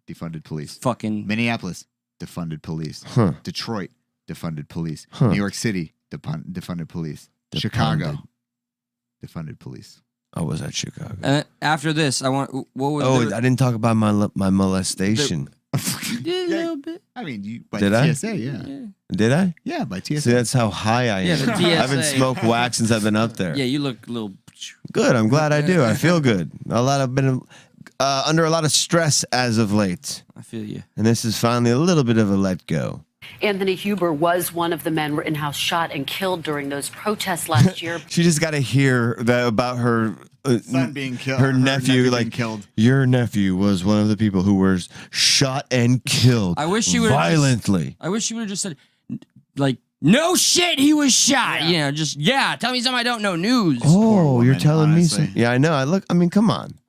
defunded police. Fucking Minneapolis, defunded police. Detroit, defunded police. New York City, defunded police. Chicago, defunded police. Oh, was that Chicago? And after this, I want. What was I didn't talk about my molestation. Yeah, a little bit. I mean, by Did TSA, yeah. Did I? Yeah, by TSA. See, that's how high I am. Yeah, the I TSA. haven't smoked wax since I've been up there. Yeah, you look a little. Good. I'm glad I do. I feel good. I've been under a lot of stress as of late. I feel you. And this is finally a little bit of a let go. Anthony Huber was one of the men Rittenhouse shot and killed during those protests last year. She just got to hear that about her son being killed. Her nephew, like, killed. Your nephew was one of the people who was shot and killed. I wish she would violently. I wish she would have just said, like, no shit, he was shot. Yeah. Tell me something I don't know. News. Oh, you're telling me something. Yeah, I know. I mean, come on.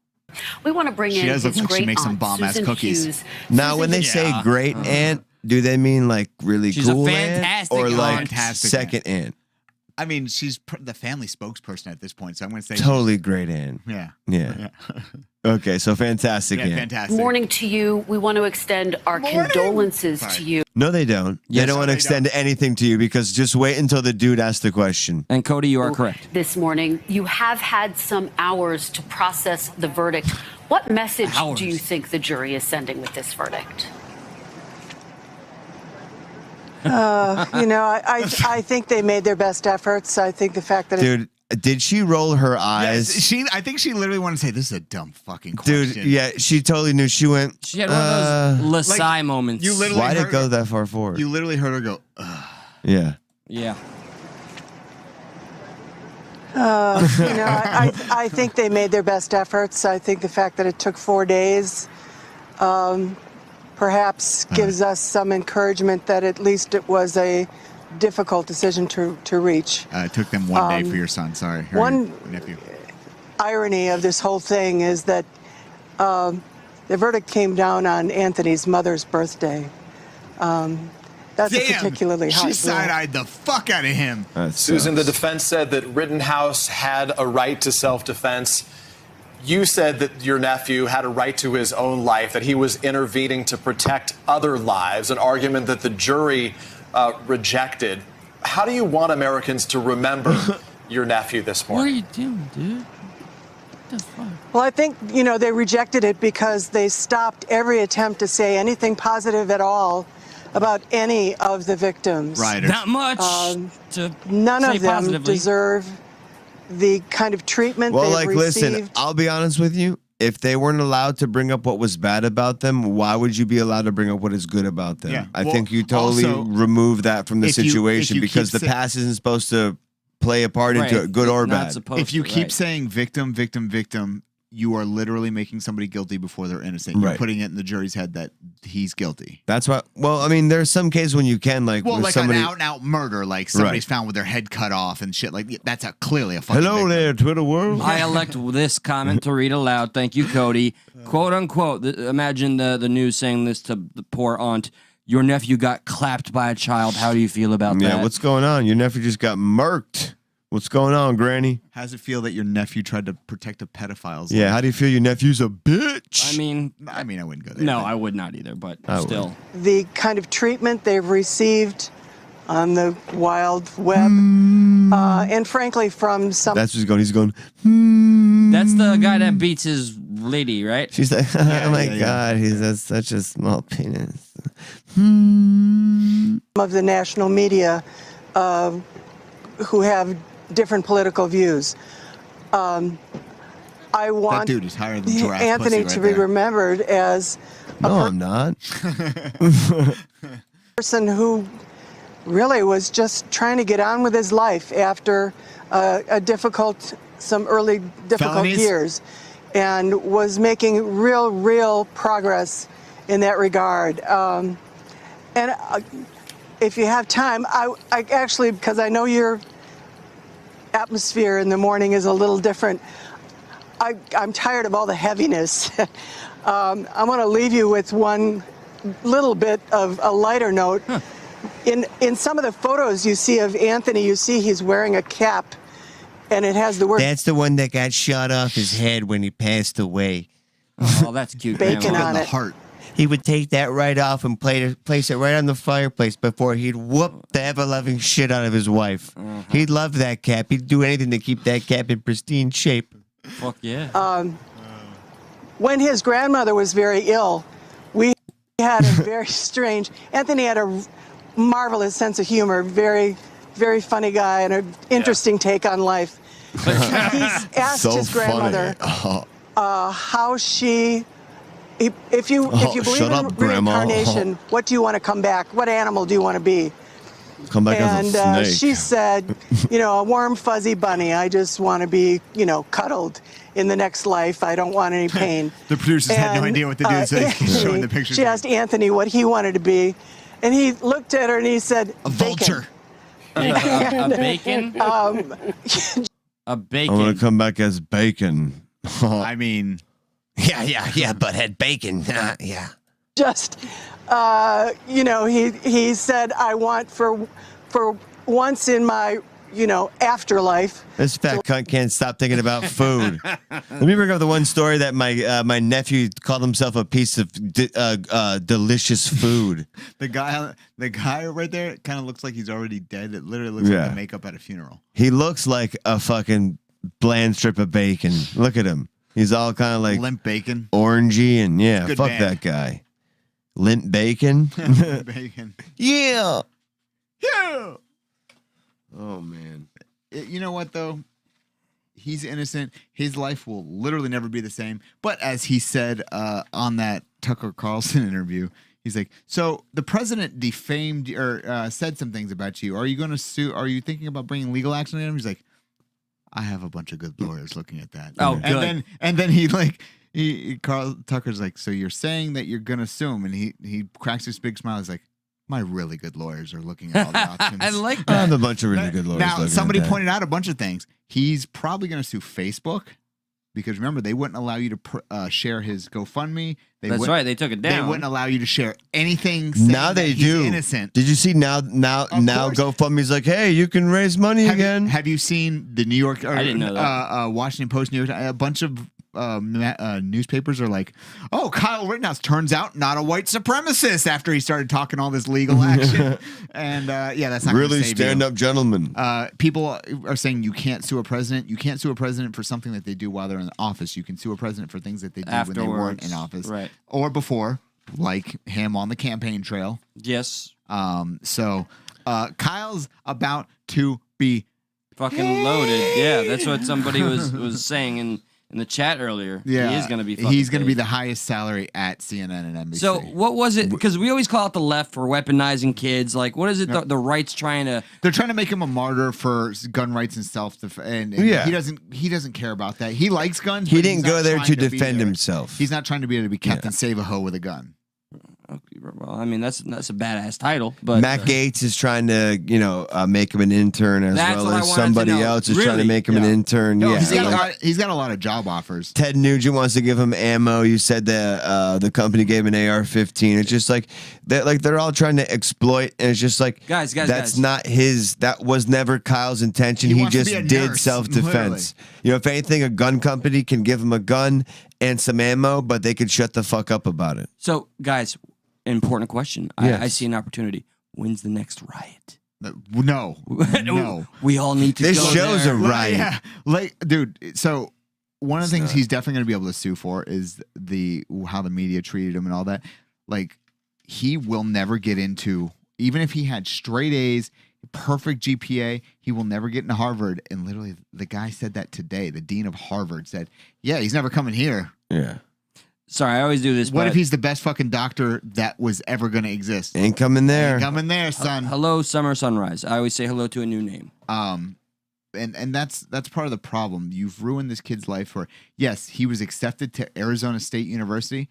We want to bring in his like great she makes some aunt, bomb-ass Susan cookies. Hughes. Now, when they say great aunt, do they mean like really She's cool a fantastic aunt or like fantastic second aunt? I mean, she's the family spokesperson at this point, so I'm going to say Totally great aunt. Yeah. Okay, so fantastic aunt. Fantastic. Morning to you. We want to extend our condolences to you. No, they don't. They don't want to extend anything to you because just wait until the dude asks the question. And Cody, you are correct. This morning, you have had some hours to process the verdict. What message do you think the jury is sending with this verdict? I think they made their best efforts. I think the fact that Dude, did she roll her eyes? Yes, I think she literally wanted to say, this is a dumb fucking question. Dude, yeah, she totally knew. She went. She had one of those Lasai moments. You literally Why'd it heard go her- that far forward? You literally heard her go, ugh. Yeah. Yeah. I think they made their best efforts. I think the fact that it took 4 days perhaps gives us some encouragement that at least it was a difficult decision to reach. It took them 1 day for your son, sorry. Or One your nephew. irony of this whole thing is that the verdict came down on Anthony's mother's birthday. That's a particularly hot She blow. side-eyed the fuck out of him. Susan, the defense said that Rittenhouse had a right to self-defense. You said that your nephew had a right to his own life, that he was intervening to protect other lives, an argument that the jury rejected. How do you want Americans to remember your nephew this What are morning? you doing, dude? What the fuck? Well, I think, they rejected it because they stopped every attempt to say anything positive at all about any of the victims. Right. Not much to None say of them positively. deserve the kind of treatment they've received. Listen, I'll be honest with you. If they weren't allowed to bring up what was bad about them, why would you be allowed to bring up what is good about them? Yeah. I Well, think you totally also, remove that from the if you situation because keep the sa- past isn't supposed to play a part into Right. it, good or Not bad. supposed If you to, keep right. saying victim, victim, victim, you are literally making somebody guilty before they're innocent. You're Right. putting it in the jury's head that he's guilty. That's why. Well, I mean, there's some cases when you can, like, Well, with like somebody. an out-and-out murder, like somebody's Right. found with their head cut off and shit. Like that's clearly a fucking Hello victim. there, Twitter world. I elect this comment to read aloud. Thank you, Cody. Quote unquote. Imagine the news saying this to the poor aunt. Your nephew got clapped by a child. How do you feel about that? Yeah, what's going on? Your nephew just got murked. What's going on, Granny? How does it feel that your nephew tried to protect a pedophile's Yeah, life? how do you feel your nephew's a bitch? I mean, I wouldn't go there. no, I would not either, but I would. still. The kind of treatment they've received on the wild web, and frankly, from some. That's what he's going. He's going. That's the guy that beats his lady, right? She's like, oh my God, he has such a small penis. of the national media who have different political views. I want That dude is higher than giraffe Anthony pussy to right be there. remembered as No, I'm not. person who really was just trying to get on with his life after some early difficult Felonies? years, and was making real progress in that regard. If you have time, I actually, because I know your atmosphere in the morning is a little different, I'm tired of all the heaviness. I want to leave you with one little bit of a lighter note. In some of the photos you see of Anthony, you see he's wearing a cap, and it has the word That's the one that got shot off his head when he passed away. Oh, that's cute. bacon man. on the it. heart. He would take that right off and place it right on the fireplace before he'd whoop the ever-loving shit out of his wife. He'd love that cap. He'd do anything to keep that cap in pristine shape. Fuck yeah. When his grandmother was very ill, we had a very strange. Anthony had a marvelous sense of humor, very funny guy, and an interesting take on life. He's asked So his grandmother how she. If you believe shut in up, Grandma. reincarnation, what do you want to come back? What animal do you want to be? Come back as a And snake. she said, a warm, fuzzy bunny. I just want to be, cuddled in the next life. I don't want any pain. The producers had no And, idea what to do, so they kept showing the Anthony- pictures. She asked Anthony what he wanted to be, and he looked at her and he said, A vulture. A bacon? A bacon. I want to come back as bacon. I mean, yeah, butthead bacon. Yeah. Just, he said, I want for once in my, afterlife. This fat cunt can't stop thinking about food. Let me bring up the one story that my nephew called himself a piece of delicious food. the guy right there kind of looks like he's already dead. It literally looks like the makeup at a funeral. He looks like a fucking bland strip of bacon. Look at him. He's all kind of like Limp bacon. orangey and yeah, Good fuck band. that guy. Limp bacon. Bacon. Yeah. Yeah. Oh man. You know what though? He's innocent. His life will literally never be the same. But as he said on that Tucker Carlson interview, he's like, so the president defamed or said some things about you. Are you going to sue? Are you thinking about bringing legal action against him? He's like, I have a bunch of good lawyers looking at that. Oh, and good. then he like, Carl Tucker's like, so you're saying that you're going to sue him? And he cracks his big smile. He's like, my really good lawyers are looking at all the options. I like I that. have a bunch of really good lawyers. Now, looking at somebody that. pointed out a bunch of things. He's probably going to sue Facebook because remember, they wouldn't allow you to share his GoFundMe. That's right. They took it down. They wouldn't allow you to share anything. Now they he's do. Innocent. Did you see now GoFundMe's like, hey, you can raise money again. Have you seen the New York? I didn't know that. Washington Post, New York. A bunch of newspapers are like, oh, Kyle Rittenhouse turns out not a white supremacist after he started talking all this legal action. And that's not really gonna save stand you. up gentlemen. People are saying you can't sue a president. You can't sue a president for something that they do while they're in office. You can sue a president for things that they do when they weren't in office, right? Or before, like him on the campaign trail. Yes. So Kyle's about to be fucking loaded. Yeah, that's what somebody was saying in the chat earlier. Yeah, he is going to be. He's going to be the highest salary at CNN and NBC. So what was it? Because we always call it the left for weaponizing kids. Like, what is it? The right's trying to? They're trying to make him a martyr for gun rights and self-defense. And Yeah. he doesn't care about that. He likes guns. He but didn't he's go not there trying to be defend there. himself. He's not trying to be able to be Captain Save-A-Ho with a gun. Well, I mean that's a badass title, but Matt Gaetz is trying to, make him an intern as That's well what I as wanted to somebody know. else is trying to Really? make him an intern. No, Yeah, he's got a lot of job offers. Ted Nugent wants to give him ammo. You said that the company gave him an AR-15. It's just like they're all trying to exploit, and it's just like guys, that's not his. That was never Kyle's intention. He wants to just be a did nurse, self-defense. If anything, a gun company can give him a gun and some ammo, but they could shut the fuck up about it. So, guys, important question. Yes. I see an opportunity. When's the next riot? No. We all need to. This go show's there. a riot. Yeah, dude. So one of the things he's definitely going to be able to sue for is how the media treated him and all that. Like, he will never get into, even if he had straight A's, perfect GPA, he will never get into Harvard. And literally, the guy said that today. The dean of Harvard said, "Yeah, he's never coming here." Yeah. Sorry, I always do this. What but if he's the best fucking doctor that was ever going to exist? Ain't coming there. Ain't coming there, son. Hello, summer sunrise. I always say hello to a new name. And that's part of the problem. You've ruined this kid's life for, yes, he was accepted to Arizona State University.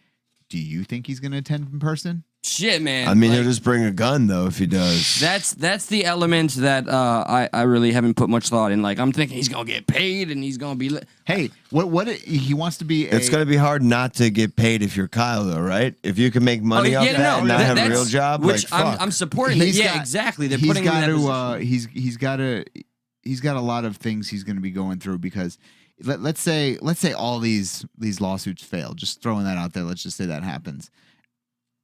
Do you think he's going to attend in person? Shit, man. I mean, he'll just bring a gun though if he does. That's the element that I really haven't put much thought in. Like, I'm thinking he's gonna get paid and he's gonna be. Hey, what he wants to be? It's gonna be hard not to get paid if you're Kyle, though, right? If you can make money off that and not have a real job, which like, fuck. I'm supporting. Exactly. They're putting him in that position. He's got a lot of things he's going to be going through because let's say all these lawsuits fail. Just throwing that out there. Let's just say that happens.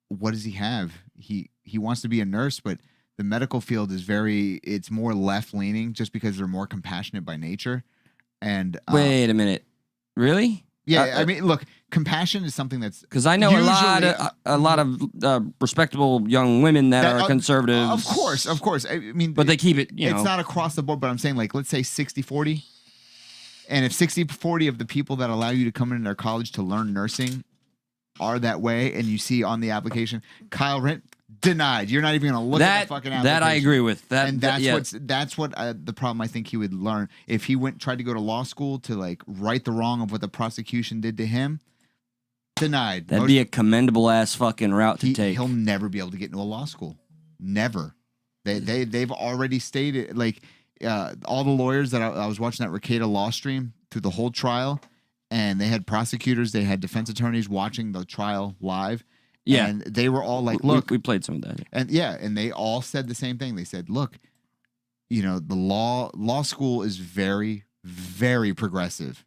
What does he have? He wants to be a nurse, but the medical field is it's more left leaning just because they're more compassionate by nature. And wait a minute, really? Yeah, I mean, look, compassion is something that's because I know a lot of respectable young women that are conservatives. Of course. I mean, but they keep it. It's not across the board. But I'm saying, like, let's say 60-40, and if 60-40 of the people that allow you to come into their college to learn nursing are that way, and you see on the application, Kyle Rent denied. You're not even going to look at the fucking application. That I agree with. That's what the problem I think he would learn if he tried to go to law school to like right the wrong of what the prosecution did to him. Denied. That'd be a commendable ass fucking route to take. He'll never be able to get into a law school. Never. They've already stated like all the lawyers that I was watching that Ricada law stream through the whole trial. And they had prosecutors, they had defense attorneys watching the trial live. Yeah. And they were all like, look. We played some of that. And they all said the same thing. They said, look, the law school is very, very progressive.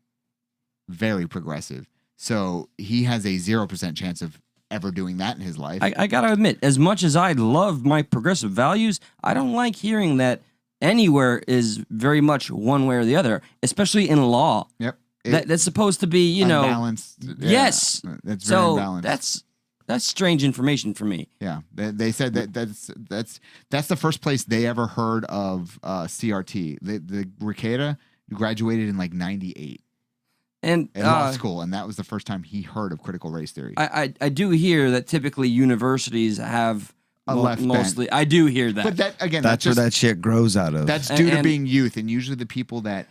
Very progressive. So he has a 0% chance of ever doing that in his life. I got to admit, as much as I love my progressive values, I don't like hearing that anywhere is very much one way or the other, especially in law. Yep. That's supposed to be, unbalanced. Yes. That's very so unbalanced. That's strange information for me. Yeah, they said that's the first place they ever heard of CRT. The Rekieta graduated in like '98 and in law school, and that was the first time he heard of critical race theory. I do hear that typically universities have A left bent. mostly. I do hear that. But that again, That's where that shit grows out of. That's due to being youth, and usually the people that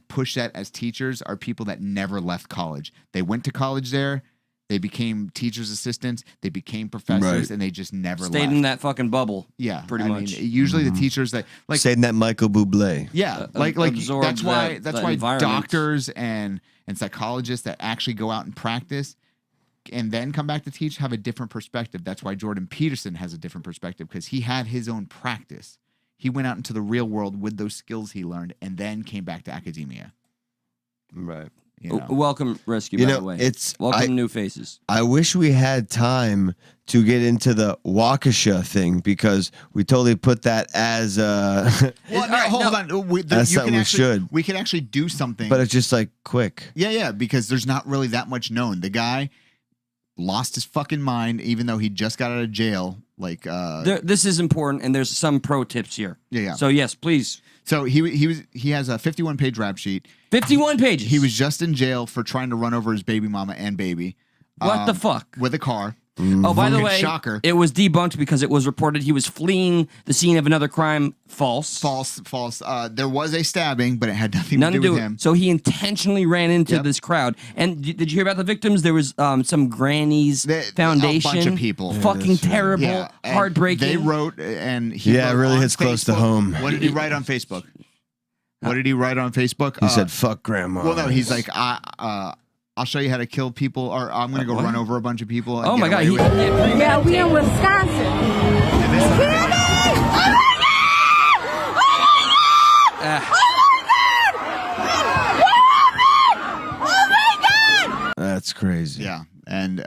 push that as teachers are people that never left college. They went to college there, they became teachers' assistants, they became professors, Right. and they just never stayed left. in that fucking bubble. Yeah, pretty I much. mean, usually the teachers that like Saying that Michael Bublé. yeah, absorb that's why that doctors environment. and psychologists that actually go out and practice and then come back to teach have a different perspective. That's why Jordan Peterson has a different perspective, because he had his own practice. He went out into the real world with those skills he learned and then came back to academia. Right. You know? Welcome, Rescue, You by know, the way. it's- Welcome, new faces. I wish we had time to get into the Waukesha thing, because we totally put that as Well, hold on. That's something we should. We can actually do something. but it's just like quick. Yeah, because there's not really that much known. The guy lost his fucking mind, even though he just got out of jail. Like, This is important, and there's some pro tips here. Yeah. So yes, please. So he has a 51-page rap sheet. 51 pages. He was just in jail for trying to run over his baby mama and baby. What the fuck? With a car. Oh, by the Fucking way, shocker. it was debunked because it was reported he was fleeing the scene of another crime. False. False. There was a stabbing, but it had nothing to do with him. So he intentionally ran into this crowd. And did you hear about the victims? There was some Granny's Foundation. A bunch of people. Fucking terrible, Yeah, and heartbreaking. They wrote, and he Yeah, it wrote really on hits close to Facebook. home. What did he write on Facebook? What did he write on Facebook? He said, "Fuck grandma." Well, no, he's like, I'll show you how to kill people, or I'm going to go What? run over a bunch of people. And Oh my get God, away with it. Yeah, we in Wisconsin. That's crazy. Yeah, and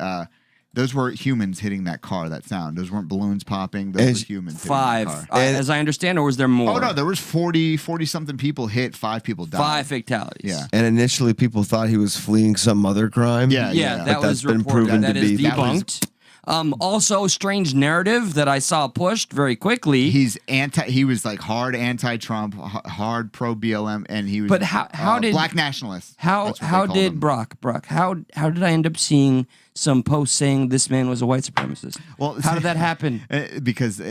those were humans hitting that car. That sound. Those weren't balloons popping. Those were humans. Five, hitting that car. as I understand, or was there more? Oh no, there was 40 something people hit. 5 people died. 5 fatalities. Yeah. And initially, people thought he was fleeing some other crime. Yeah, Yeah, that But was that's been reported. proven That to is be debunked. Also, strange narrative that I saw pushed very quickly. He's He was like hard anti-Trump, hard pro BLM, and he was. But how did black nationalists? How That's what they how called did him. Brock? How did I end up seeing some posts saying this man was a white supremacist? Well, how did that happen? Because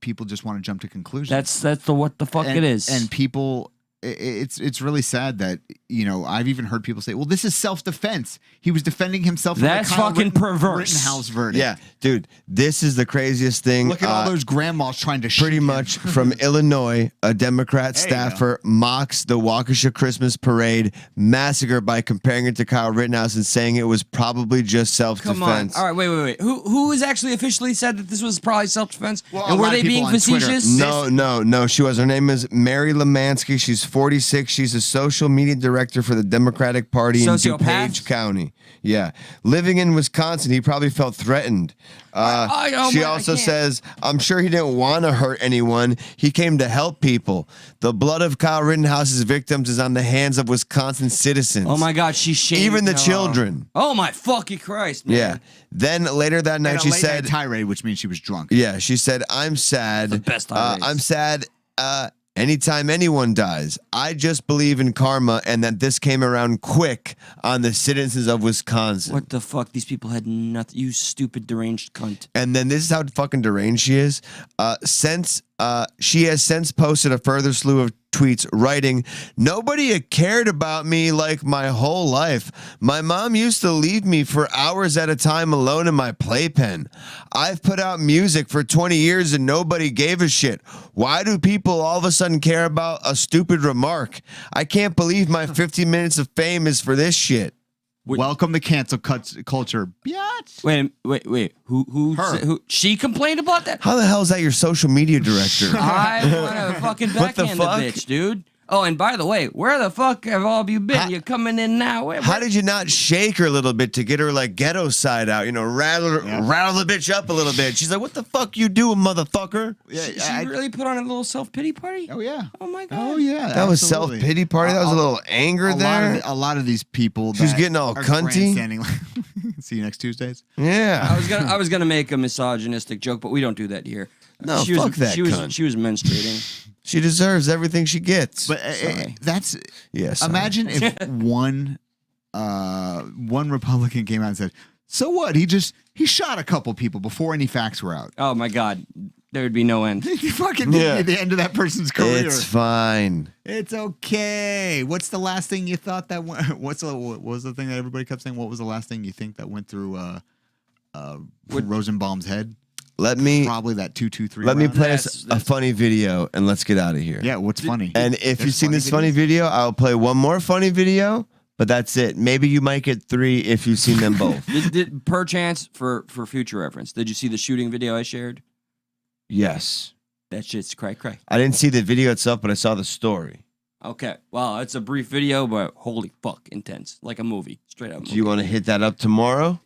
people just want to jump to conclusions. That's the what the fuck and, it is. And people, it's really sad that, you know, I've even heard people say, well, this is self-defense. He was defending himself. That's from the Kyle fucking perverse. Rittenhouse verdict. Yeah, dude, this is the craziest thing. Look at all those grandmas trying to pretty much from Illinois, a Democrat There you staffer mocks the Waukesha Christmas parade massacre by comparing it to Kyle Rittenhouse and saying it was probably just self-defense. Come on. All right, wait. Who has actually officially said that this was probably self-defense? Well, and a were lot they of people being on Twitter. facetious? No, she was. Her name is Mary Lemansky. She's 46. She's a social media director for the Democratic Party in Sociopath? DuPage County. Yeah. Living in Wisconsin, he probably felt threatened. She also says, I'm sure he didn't want to hurt anyone. He came to help people. The blood of Kyle Rittenhouse's victims is on the hands of Wisconsin citizens. Oh my God, she shamed Even the children. Oh my fucking Christ, man. Yeah. Then later that night, she said, tirade, which means she was drunk. yeah, she said, I'm sad. The best tirades. I'm sad anytime anyone dies. I just believe in karma and that this came around quick on the citizens of Wisconsin. What the fuck? These people had nothing. You stupid deranged cunt. And then this is how fucking deranged she is. She has since posted a further slew of tweets writing, nobody cared about me like my whole life. My mom used to leave me for hours at a time alone in my playpen. I've put out music for 20 years and nobody gave a shit. Why do people all of a sudden care about a stupid remark? I can't believe my 15 minutes of fame is for this shit. Welcome to cancel culture. Biatch. Wait. Who? She complained about that? How the hell is that your social media director? I want to fucking What the backhand the fuck? bitch, dude. Oh, and by the way, where the fuck have all of you been? You're coming in now. How did you not shake her a little bit to get her like ghetto side out? You know, rattle the bitch up a little bit. She's like, "What the fuck you doing, motherfucker?" She really put on a little self-pity party? Oh yeah. Oh my God. Oh yeah. That was absolutely. self-pity party. That was a little anger there. A lot of these people. She's that getting all are cunty. grandstanding. See you next Tuesdays. Yeah. I was gonna make a misogynistic joke, but we don't do that here. No, she fuck was, that she was cunt. she was menstruating. She deserves everything she gets. But that's imagine if one Republican came out and said, "So what? He shot a couple people before any facts were out." Oh my God, there would be no end. You fucking did the end of that person's career. It's fine. It's okay. What's the last thing you thought that went? What was the thing that everybody kept saying? What was the last thing you think that went through Rosenbaum's head? Probably that 223. Let me play us a funny video and let's get out of here. Yeah, what's funny? And if you've seen this funny video, I'll play one more funny video, but that's it. Maybe you might get 3 if you've seen them both. Perchance, for future reference, did you see the shooting video I shared? Yes. That shit's cray. I didn't see the video itself, but I saw the story. Okay, well, it's a brief video, but holy fuck, intense, like a movie, straight up. Do you want to hit that up tomorrow?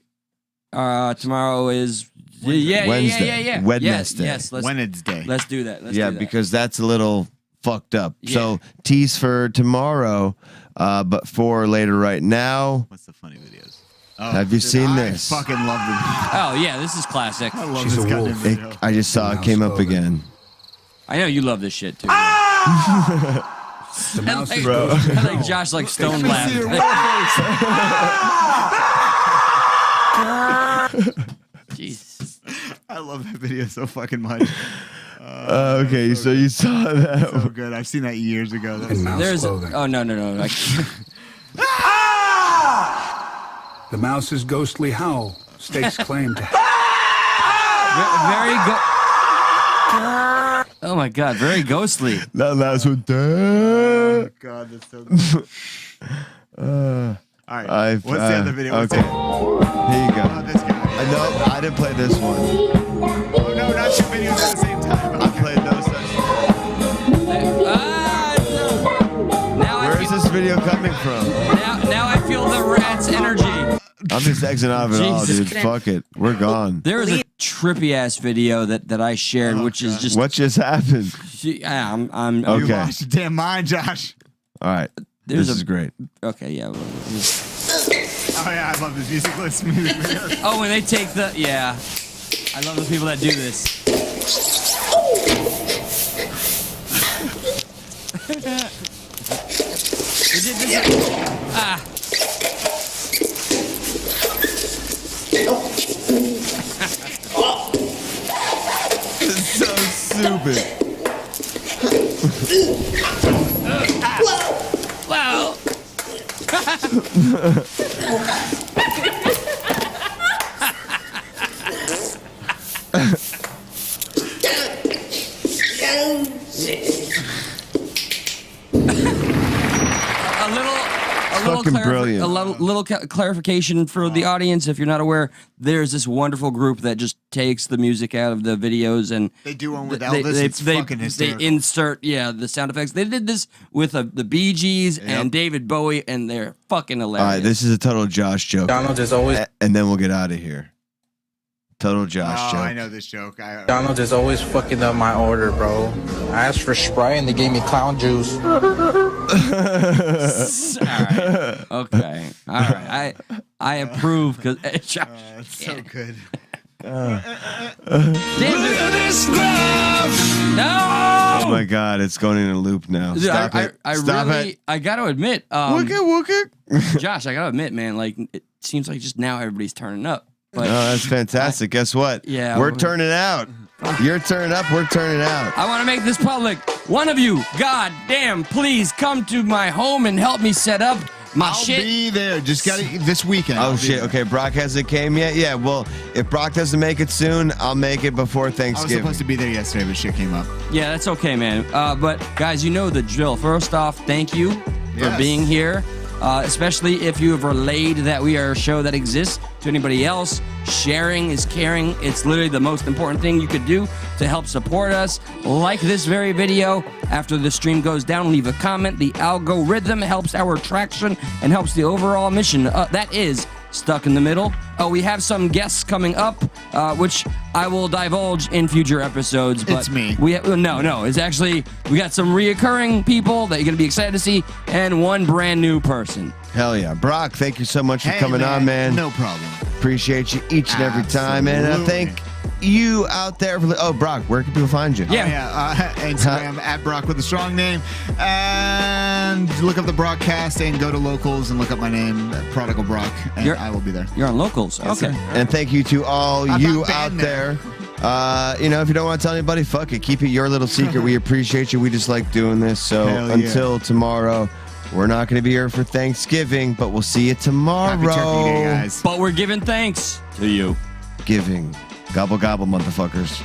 Tomorrow is Wednesday. yeah. Wednesday. Yes, Wednesday. Let's do that. Let's do that. Because that's a little fucked up. Yeah. So tease for tomorrow, but for later right now. What's the funny videos? Have you seen this? I fucking love this. Oh yeah, this is classic. I love this goddamn video. I just saw it came up again. I know you love this shit too. The mouse is Bro. I like Josh like stone laughed. Jesus. I love that video so fucking much. Okay, so you saw that. So good. I've seen that years ago. That was There's no. The mouse's ghostly howl stakes claim to. Very good. Oh my God, very ghostly. That last one. Oh God, that's so good. All right. What's the other video? Okay. Here you go. This guy. No, I didn't play this one. Oh no, not two videos at the same time. I played no such thing. Where is this video coming from? Now I feel the rat's energy. I'm just exiting out of it all, Jesus. dude. Fuck it. We're gone. There was a trippy ass video that I shared, which is just What just happened? I'm Okay. You lost your damn mind, Josh. All right. This is great. Okay, yeah. Oh yeah, I love this music video. Oh, when they take I love the people that do this. They did this. It's so stupid. Wow. Brilliant. A little clarification for the audience. If you're not aware, there's this wonderful group that just takes the music out of the videos and they do one with Elvis. It's fucking hysterical. They insert the sound effects. They did this with the Bee Gees and David Bowie, and they're fucking hilarious. All right, this is a total Josh joke. Donald is always, and then we'll get out of here. Total Josh joke. I know this joke. Donald is always fucking up my order, bro. I asked for Sprite and they gave me clown juice. All right. Okay. All right. I approve because it's so good. No! Oh my God, it's going in a loop now. Dude, Stop it. Stop it. I got to admit, Wookie. Josh, I got to admit, man, like it seems like just now everybody's turning up. But no, that's fantastic. Guess what? Yeah, we're turning out. You're turning up. We're turning out. I want to make this public. One of you, God damn, please come to my home and help me set up my shit. I'll be there. Just got it this weekend. Oh shit. Okay, Brock hasn't came yet. Yeah. Well, if Brock doesn't make it soon, I'll make it before Thanksgiving. I was supposed to be there yesterday, but shit came up. Yeah, that's okay, man. But guys, you know the drill. First off, thank you for being here. Especially if you have relayed that we are a show that exists to anybody else. Sharing is caring. It's literally the most important thing you could do to help support us. Like this very video. After the stream goes down, leave a comment. The algorithm helps our traction and helps the overall mission. That is Stuck in the Middle. We have some guests coming up, which I will divulge in future episodes. But It's me. No. It's actually, we got some reoccurring people that you're going to be excited to see and one brand new person. Hell yeah. Brock, thank you so much for Hey, coming on, man. No problem. Appreciate you each and every time. And thank you out there for Brock, where can people find you? Instagram at Brock with a strong name, and look up the broadcast and go to Locals and look up my name, Prodigal Brock, and I will be there. You're on Locals. Okay. And thank you to all you out there. If you don't want to tell anybody, fuck it. Keep it your little secret. We appreciate you. We just like doing this. So until tomorrow, we're not going to be here for Thanksgiving, but we'll see you tomorrow. Happy Turkey Day, guys. But we're giving thanks to you. Giving. Gobble, gobble, motherfuckers.